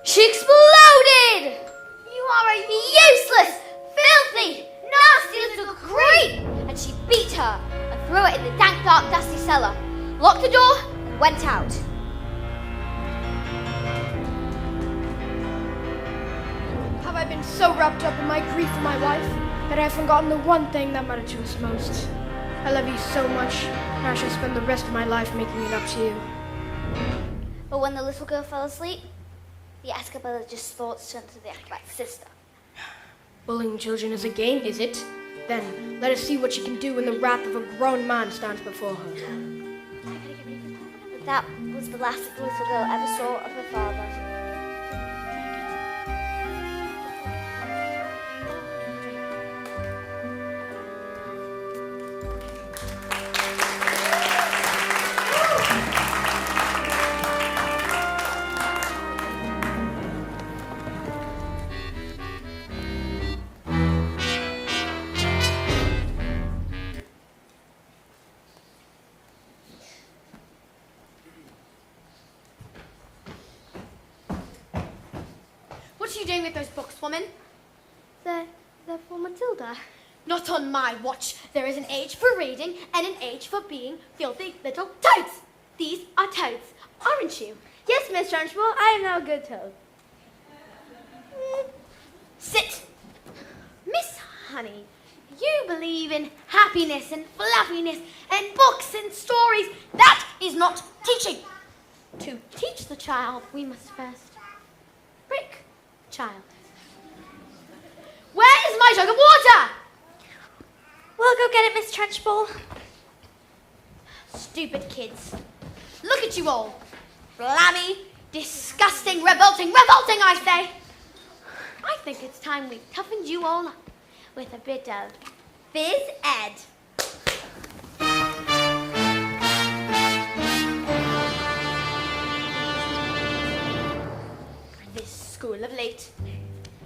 she exploded! You are a useless, filthy, nasty little creep! And she beat her and threw her in the dank, dark, dusty cellar, locked the door, and went out. Have I been so wrapped up in my grief for my wife that I have forgotten the one thing that mattered to us most? I love you so much, and I shall spend the rest of my life making it up to you. But when the little girl fell asleep, the escapologist's thoughts turned to the acrobat's sister. Bullying children is a game, is it? Then let us see what she can do when the wrath of a grown man stands before her. But that was the last the little girl ever saw of her father. What are you doing with those books, woman? They're for Matilda. Not on my watch. There is an age for reading and an age for being filthy little toads. These are toads, aren't you? Yes, Miss Trunchbull, I am now a good toad. Sit. Miss Honey, you believe in happiness and fluffiness and books and stories. That is not teaching. To teach the child, we must first break the child. Where is my jug of water? We'll go get it, Miss Trunchbull. Stupid kids. Look at you all. Flammy, disgusting, revolting, I say. I think it's time we toughened you all up with a bit of phys ed. This school of late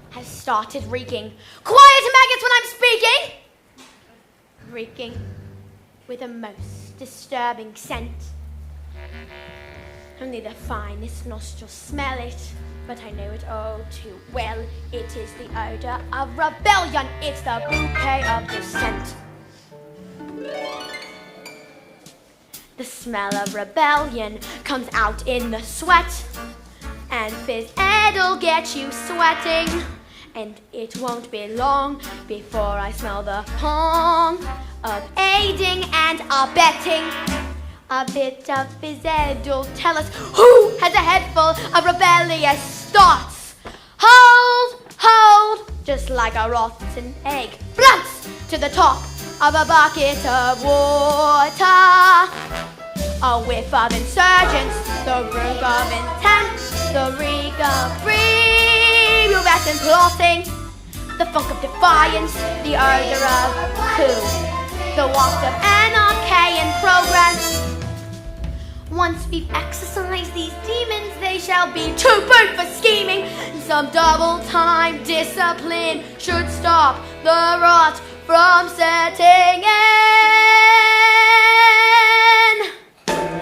has started reeking. Quiet, maggots, when I'm speaking! Reeking with a most disturbing scent. Only the finest nostrils smell it, but I know it all too well. It is the odor of rebellion. It's the bouquet of dissent. The smell of rebellion comes out in the sweat, and phys ed'll get you sweating. And it won't be long before I smell the pong of aiding and abetting. A bit of phys ed'll tell us who has a head full of rebellious thoughts. Hold, just like a rotten egg. Blunts, to the top of a bucket of water. A whiff of insurgents, the room of intent, the reek of rearrest and plotting, the funk of defiance, the odor of coup, the waft of anarchy and progress. Once we've exercised these demons, they shall be too big for scheming. Some double-time discipline should stop the rot from setting in.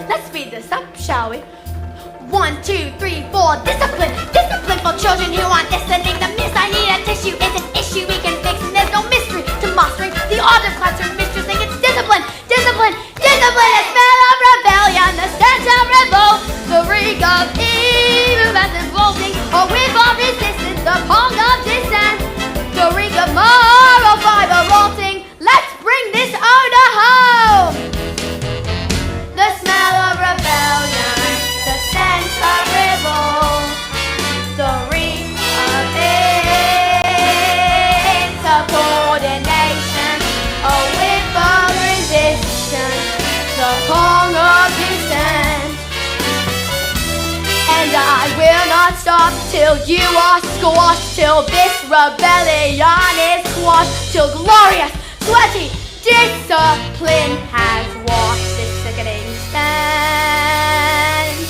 Let's speed this up, shall we? 1, 2, 3, 4, discipline! Discipline for children who aren't listening. The miss I need a tissue is an issue we can fix, and there's no mystery to mastering the art of classroom mistressing. It's discipline! Discipline! Discipline! The smell of rebellion, the stench of revolt, the reek of evil that's revolting, a whiff of resistance, the pong of dissent, the reek of moral fiber rotting. Let's bring this odor home! The smell of rebellion, the stench of revolt, the reek of insubordination, a whiff of resistance, the pong of dissent. And I will not stop till you are squashed, till this rebellion is squashed, till glorious, sweaty discipline has washed this sickening stench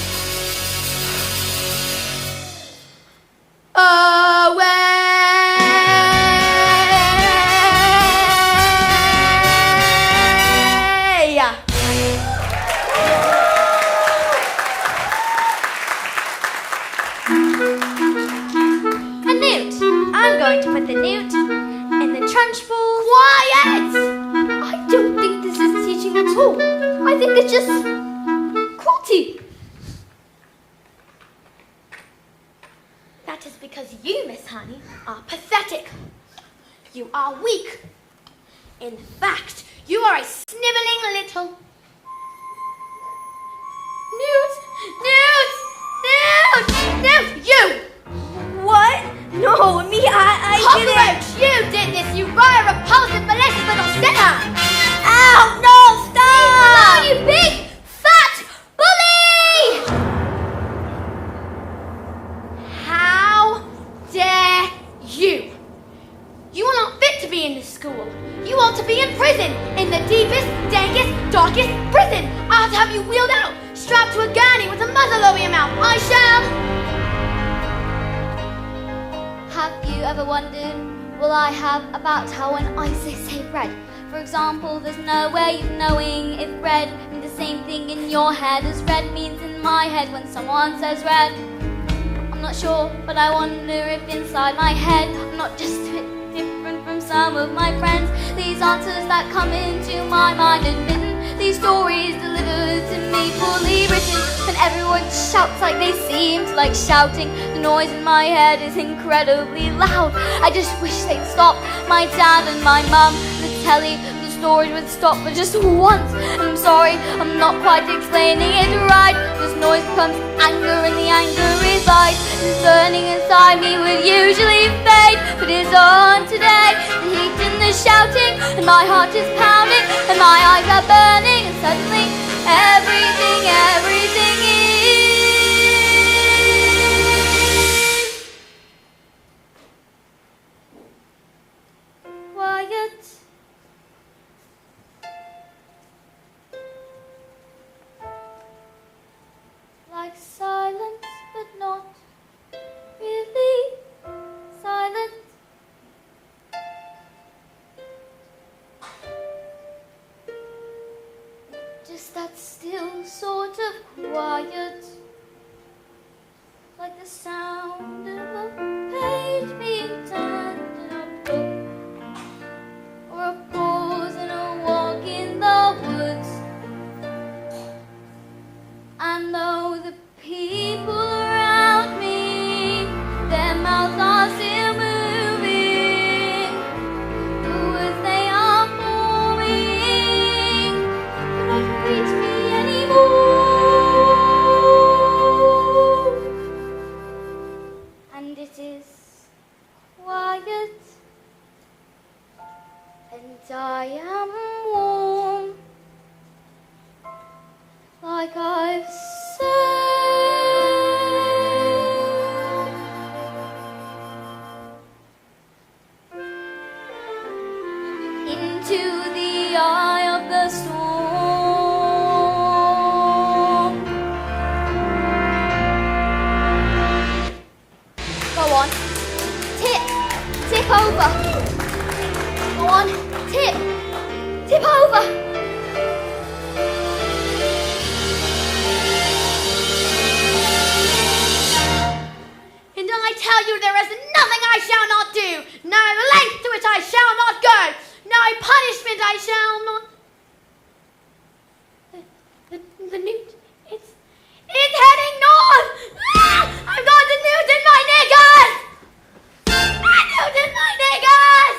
away. A newt. I'm going to put the newt in the trench ball. Quiet! I don't think this is teaching at all. I think it's just cruelty. That is because you, Miss Honey, are pathetic. You are weak. In fact, you are a sniveling little Newt! Newt! Newt! Newt! You! What? No, me, I didn't. Cockroach! You did this! You were a repulsive, malicious little sinner! Ow, no, stop! Oh, you big, fat bully! How dare you? You are not fit to be in this school. You ought to be in prison, in the deepest, dankest, darkest prison. I'll have you wheeled out, strapped to a gurney with a muzzle over your mouth. I shall. Have you ever wondered, well I have, about how when I say red, for example, there's no way of knowing if red means the same thing in your head as red means in my head when someone says red. I'm not sure, but I wonder if inside my head I'm not just a bit different from some of my friends. These answers that come into my mind admitting these stories delivered to me fully written, and everyone shouts like they seem to like shouting. The noise in my head is incredibly loud. I just wish they'd stop. My dad and my mum, the telly, the stories would stop for just once. I'm sorry, I'm not quite explaining it right. This noise becomes anger and the anger is light. The burning inside me would usually fade, but it's on today. The heat and the shouting, and my heart is pounding, and my eyes are burning, and suddenly everything is quiet. Like silence, but not really silent. Just that still sort of quiet, like the sound of a page being turned in a book, or a pause in a walk in the woods. And though the people around me, their mouths are still moving, the words they are forming cannot reach me anymore. And it is quiet And I am warm, like I've said, into the eye of the storm. Go on, tip over. Go on, tip over. And I tell you, there is nothing I shall not do. No length to which I shall not go. No punishment I shall not. The newt, it's heading north. Ah! I've got the newt in my knickers. Ah, newt in my knickers.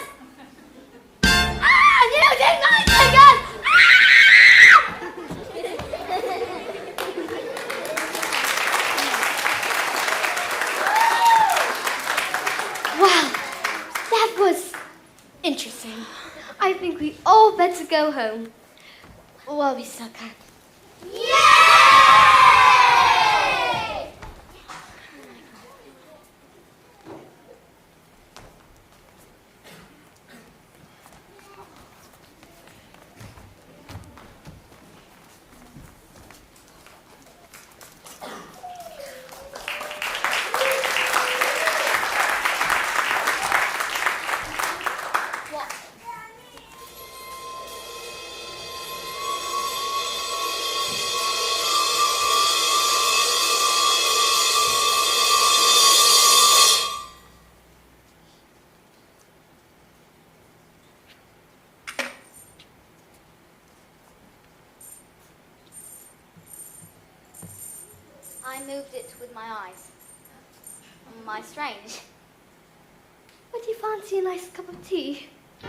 Ah, newt in my knickers. Wow, that was interesting. I think we all better go home. While we still can. I moved it with my eyes. My strange. Would you fancy a nice cup of tea? So,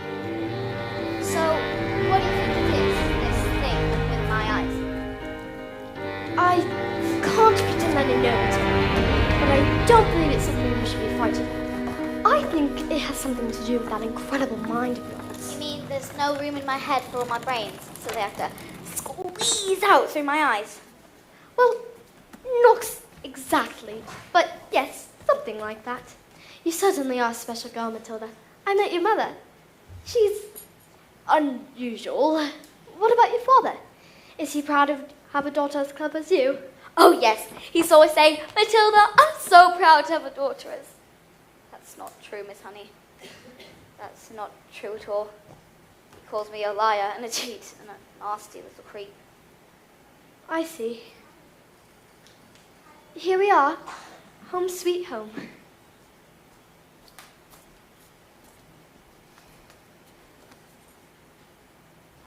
what do you think it is, this thing with my eyes? I can't pretend I know it, but I don't believe it's something we should be frightened of. I think it has something to do with that incredible mind of yours. You mean there's no room in my head for all my brains, so they have to squeeze out through my eyes? Well, not exactly, but yes, something like that. You certainly are a special girl, Matilda. I met your mother. She's unusual. What about your father? Is he proud of have a daughter as clever as you? Oh yes, he's always saying, Matilda, I'm so proud to have a daughter as... That's not true, Miss Honey. That's not true at all. He calls me a liar and a cheat and a nasty little creep. I see. Here we are. Home sweet home.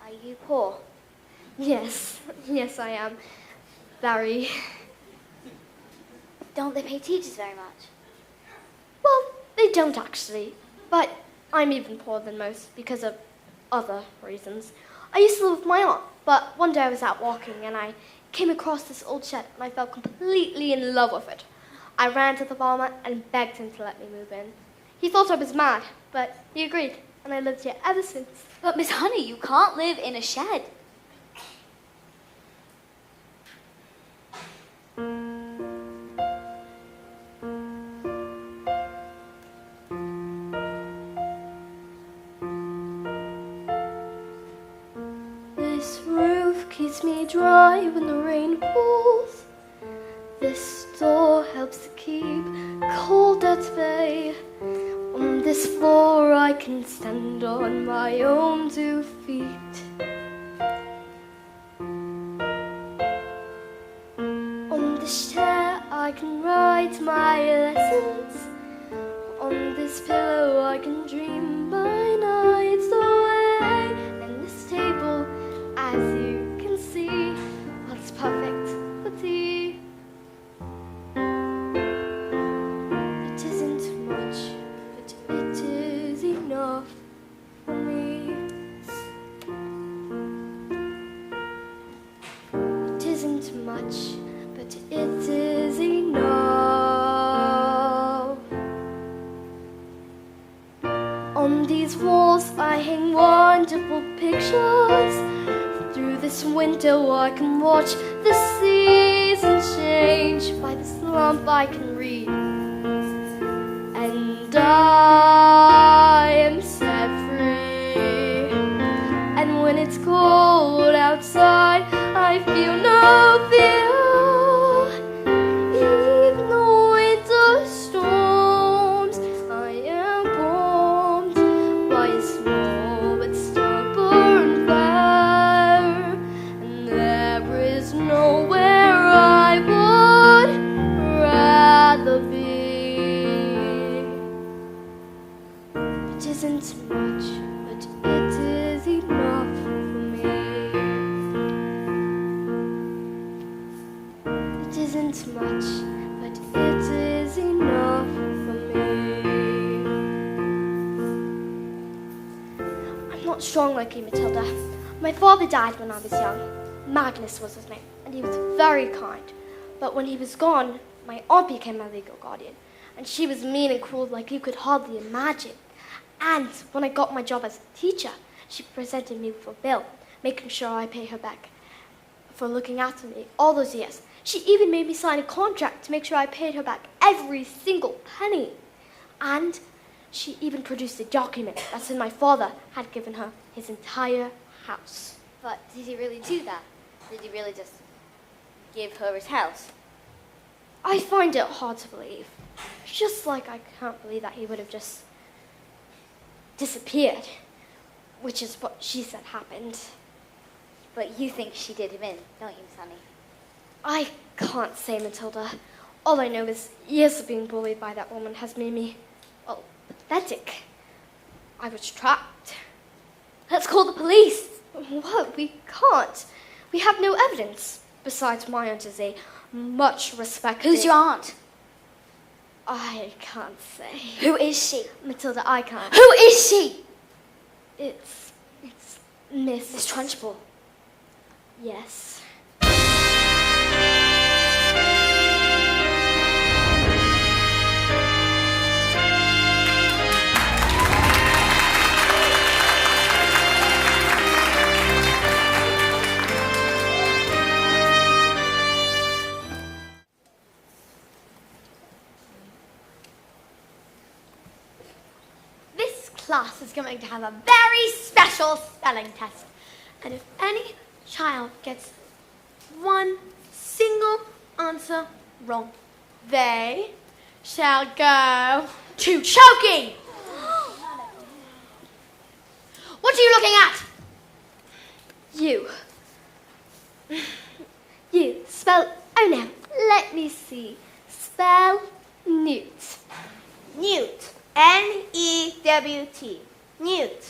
Are you poor? Yes, I am. Very. Don't they pay teachers very much? Well, they don't actually. But I'm even poorer than most because of other reasons. I used to live with my aunt, but one day I was out walking and I came across this old shed and I fell completely in love with it. I ran to the farmer and begged him to let me move in. He thought I was mad, but he agreed, and I lived here ever since. But Miss Honey, you can't live in a shed. This roof keeps me dry when the rain falls. This door helps to keep cold at bay. On this floor I can stand on my own 2 feet. On this chair I can write my lessons. On this pillow I can dream my nights away. And this table, as you can see, looks perfect for tea. It isn't much, but it is enough for me. It isn't much, but it is enough. On these walls I hang wonderful pictures. Through this window I can watch the seasons change. By this lamp I can read, and I am set free. And when it's cold outside, I feel no fear. Even the winter storms, I am warmed by a small but stubborn fire. And there is nowhere I would rather be. It isn't much, but it is enough for me. It isn't much, but it is enough for me. I'm not strong like you, Matilda. My father died when I was young. Magnus was his name, and he was very kind. But when he was gone, my aunt became my legal guardian, and she was mean and cruel like you could hardly imagine. And when I got my job as a teacher, she presented me with a bill, making sure I pay her back for looking after me all those years. She even made me sign a contract to make sure I paid her back every single penny. And she even produced a document that said my father had given her his entire house. But did he really do that? Did he really just give her his house? I find it hard to believe. Just like I can't believe that he would have just disappeared, which is what she said happened. But you think she did him in, don't you, Sonny? I can't say, Matilda. All I know is years of being bullied by that woman has made me, well, pathetic. I was trapped. Let's call the police. What? We can't. We have no evidence. Besides, my aunt is a much respected... Who's your aunt? I can't say. Who is she? Matilda, I can't. Who is she? It's Miss Trunchbull. Yes. Class is going to have a very special spelling test. And if any child gets one single answer wrong, they shall go to choking. What are you looking at? You. Spell, oh no, let me see. Spell Newt. Newt. N-E-W-T. Newt.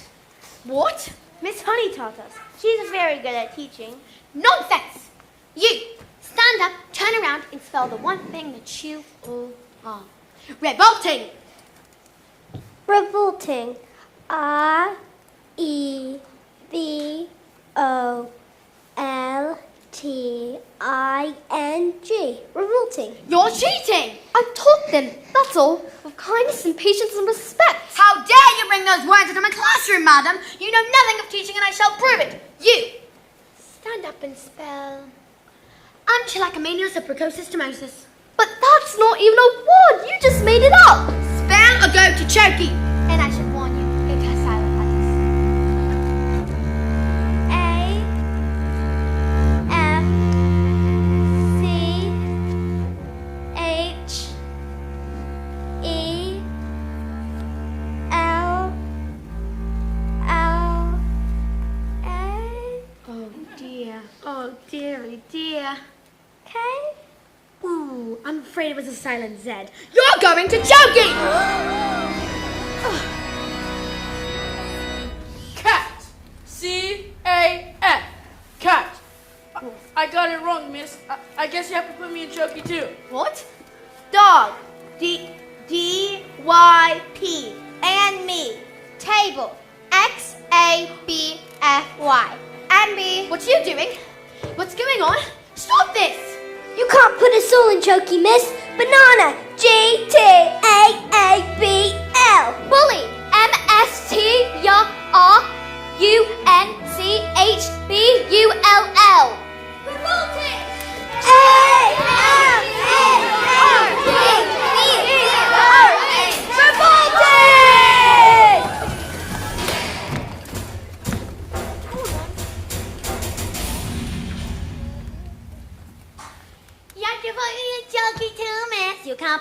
What? Miss Honey taught us. She's very good at teaching. Nonsense! You, stand up, turn around, and spell the one thing that you all are. Revolting! Revolting. R-E-V-O-L-T-I-N-G. Revolting. You're cheating! I've taught them, that's all, with kindness and patience and respect. How dare you bring those words into my classroom, madam? You know nothing of teaching, and I shall prove it. You, stand up and spell Antilacomenos-apricosis-tomosis. But that's not even a word, you just made it up. Spell or go to choking. And I should warn you, it has silent letters. Oh, dearie dear. K? Ooh, I'm afraid it was a silent Z. You're going to choking! Cat. C-A-F. Cat. I got it wrong, miss. I guess you have to put me in chokey too. What? Dog. D-Y-P. And me. Table. X-A-B-F-Y. And me. What are you doing? What's going on? Stop this! You can't put us all in chokey, miss. Banana. G-T-A-A-B-L. Bully. M-S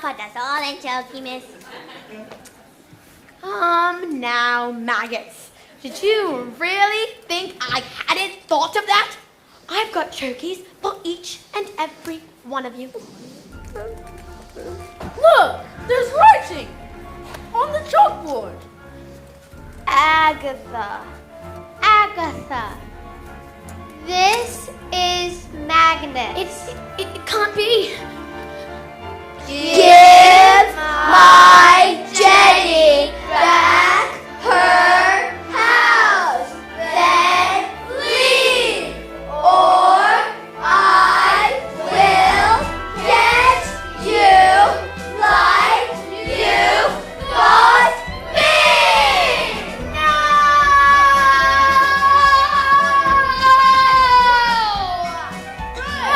I'll put us all in Shelby, miss. Now, maggots. Did you really think I hadn't thought of that? I've got chokies for each and every one of you. Look, there's writing on the chalkboard. Agatha. Agatha. This is Magnus. It can't be. Give my Jenny back her house, then leave, or I will get you like you got me. No! Run!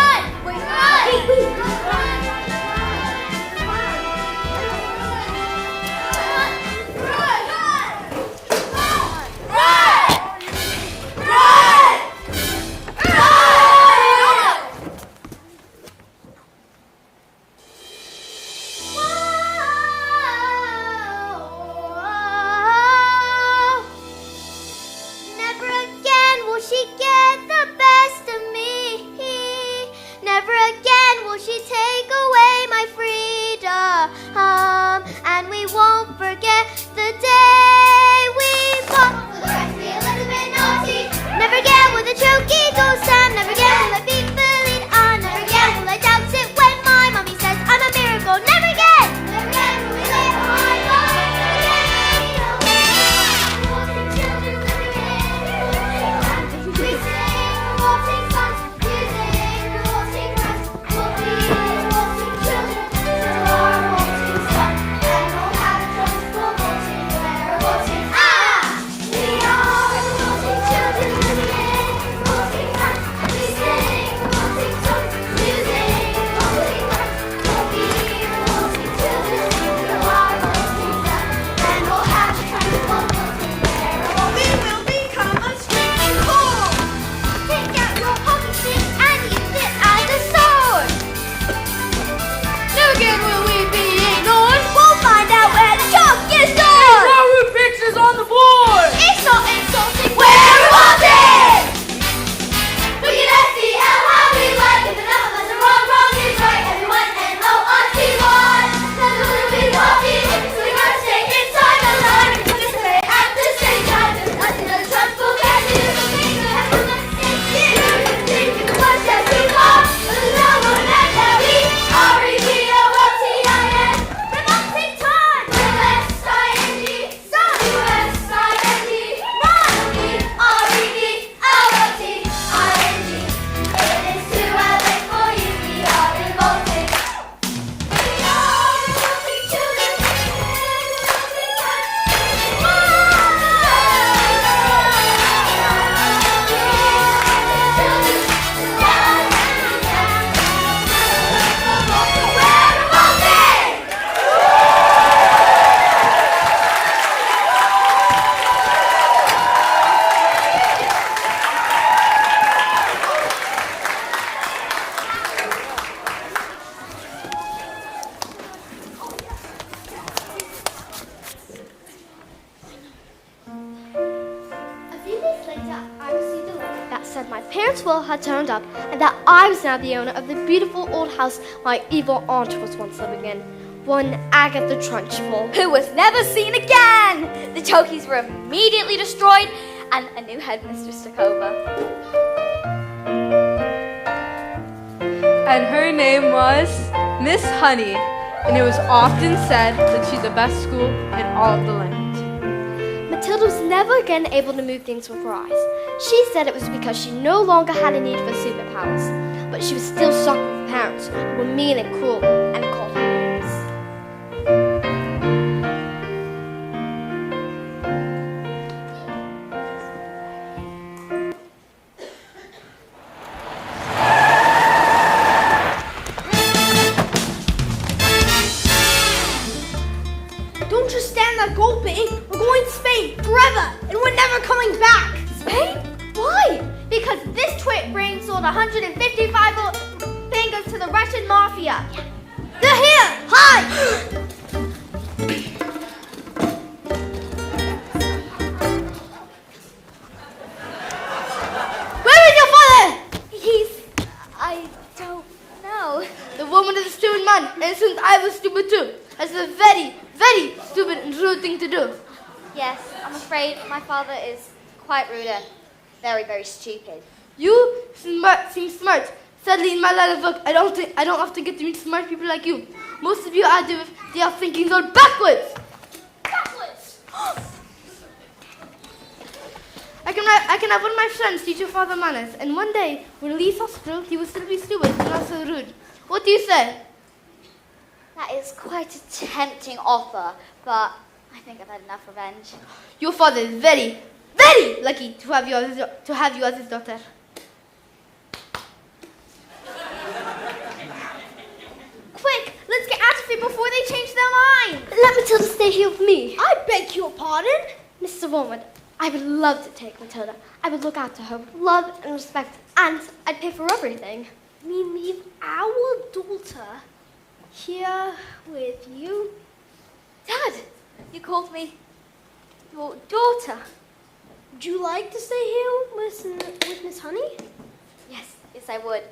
Never again will she get the best of me. Never again will she take away my freedom. And we won't forget the day we fought. Be a little bit naughty. Never again will the chokey go Sam. Never again will I be bullied. Never again will I doubt it when my mommy says I'm a miracle. Never again. Never again will we lay behind bars. Never again will we be children living in. We sing revolting songs, using revolting rhymes. We'll be revolting children to our revolting son. And we'll have a choice for revolting, we're revolting. We are revolting children living in revolting times. We sing revolting songs, using revolting rhymes. We'll be revolting children to our revolting son. And we'll have a choice for revolting, we're revolting. We will become unscreaming cool. Take out your hockey stick and use it as a sword. Never again will we be ignored. We'll find out where the chalk is stored. Our root pictures on the board. It's not insulting. We're revolting! We can SDL how we like. If enough of us are wrong, wrong is right. Everyone and auntie one. That's a little bit walkie. So we must take it time alone. We can say at the same time. There's nothing that trust will get you. We have to mistake you. Think of the words that we call. But there's no one that we R-E-V-O-L-T-I-N. Revolting time. U-S-I-N-G. U-S-I-N-G. R-E-V-O-L-T-I-N-G. It is too early for you. We are revolting. We are revolting children. Revolting A few days later, I received a letter that said my parents' will had turned up and that I was now the owner of the beautiful old house my evil aunt was once living in. One Agatha Trunchbull, who was never seen again. The chokies were immediately destroyed and a new headmistress took over. And her name was Miss Honey, and it was often said that she's the best school in all of the land. Matilda was never again able to move things with her eyes. She said it was because she no longer had a need for superpowers, but she was still stuck with parents who were mean and cruel and called her names. Don't just stand there gulping. We're going to Spain forever, and we're never coming back. Spain? Why? Because this twit brain sold 155 fingers to the Russian mafia. They're here. Hide! Where is your father? I don't know. The woman is a stupid man, and since I was stupid too, that's a very, very stupid and rude thing to do. Yes, I'm afraid my father is quite rude and very, very stupid. You seem smart. Sadly, in my line of work, I don't often get to meet smart people like you. Most of you I do with, they are thinking all backwards. Backwards. I can have one of my friends teach your father manners, and one day, when he leaves hospital, he will still be stupid and not so rude. What do you say? That is quite a tempting offer, but I think I've had enough revenge. Your father is very, very lucky to have you as his daughter. Quick, let's get out of here before they change their mind. Let Matilda stay here with me. I beg your pardon? Mr. Wormwood, I would love to take Matilda. I would look after her with love and respect, and I'd pay for everything. We leave our daughter here with you? Dad, you called me your daughter. Would you like to stay here with Miss Honey? Yes, I would.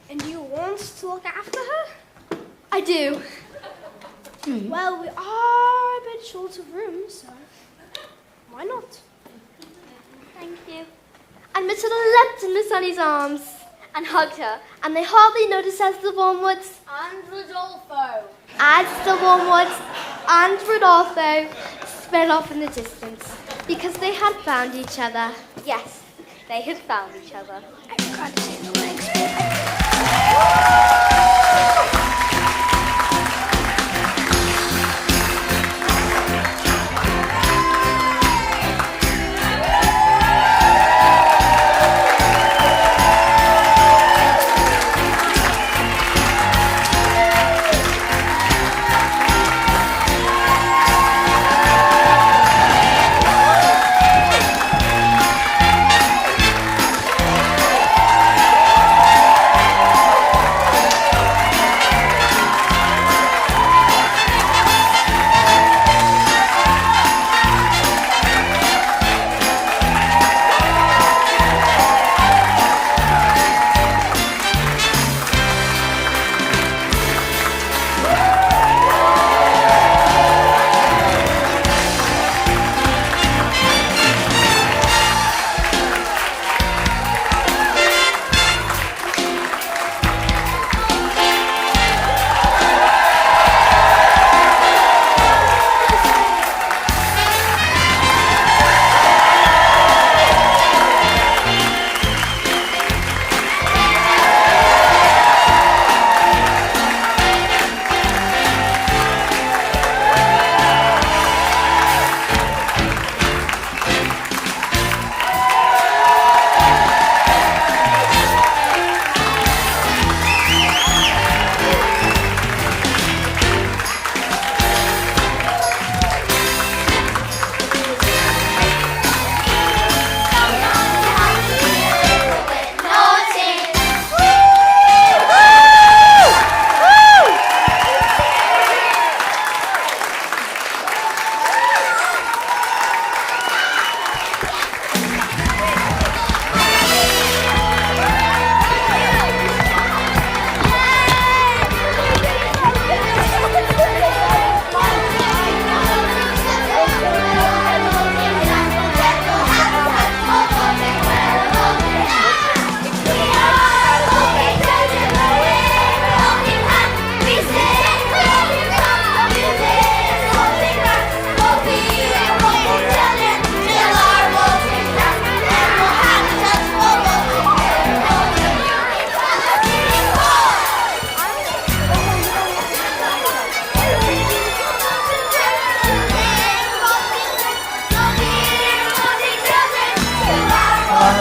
And you want to look after her? I do. Well, we are a bit short of room, so why not? Thank you. And Matilda leapt in Miss Honey's arms And hugged her. and they hardly noticed as the Wormwoods And Rodolfo. and Rodolfo sped off in the distance because they had found each other. Yes, they had found each other. I forgot to say the legs bit.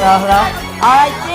All right.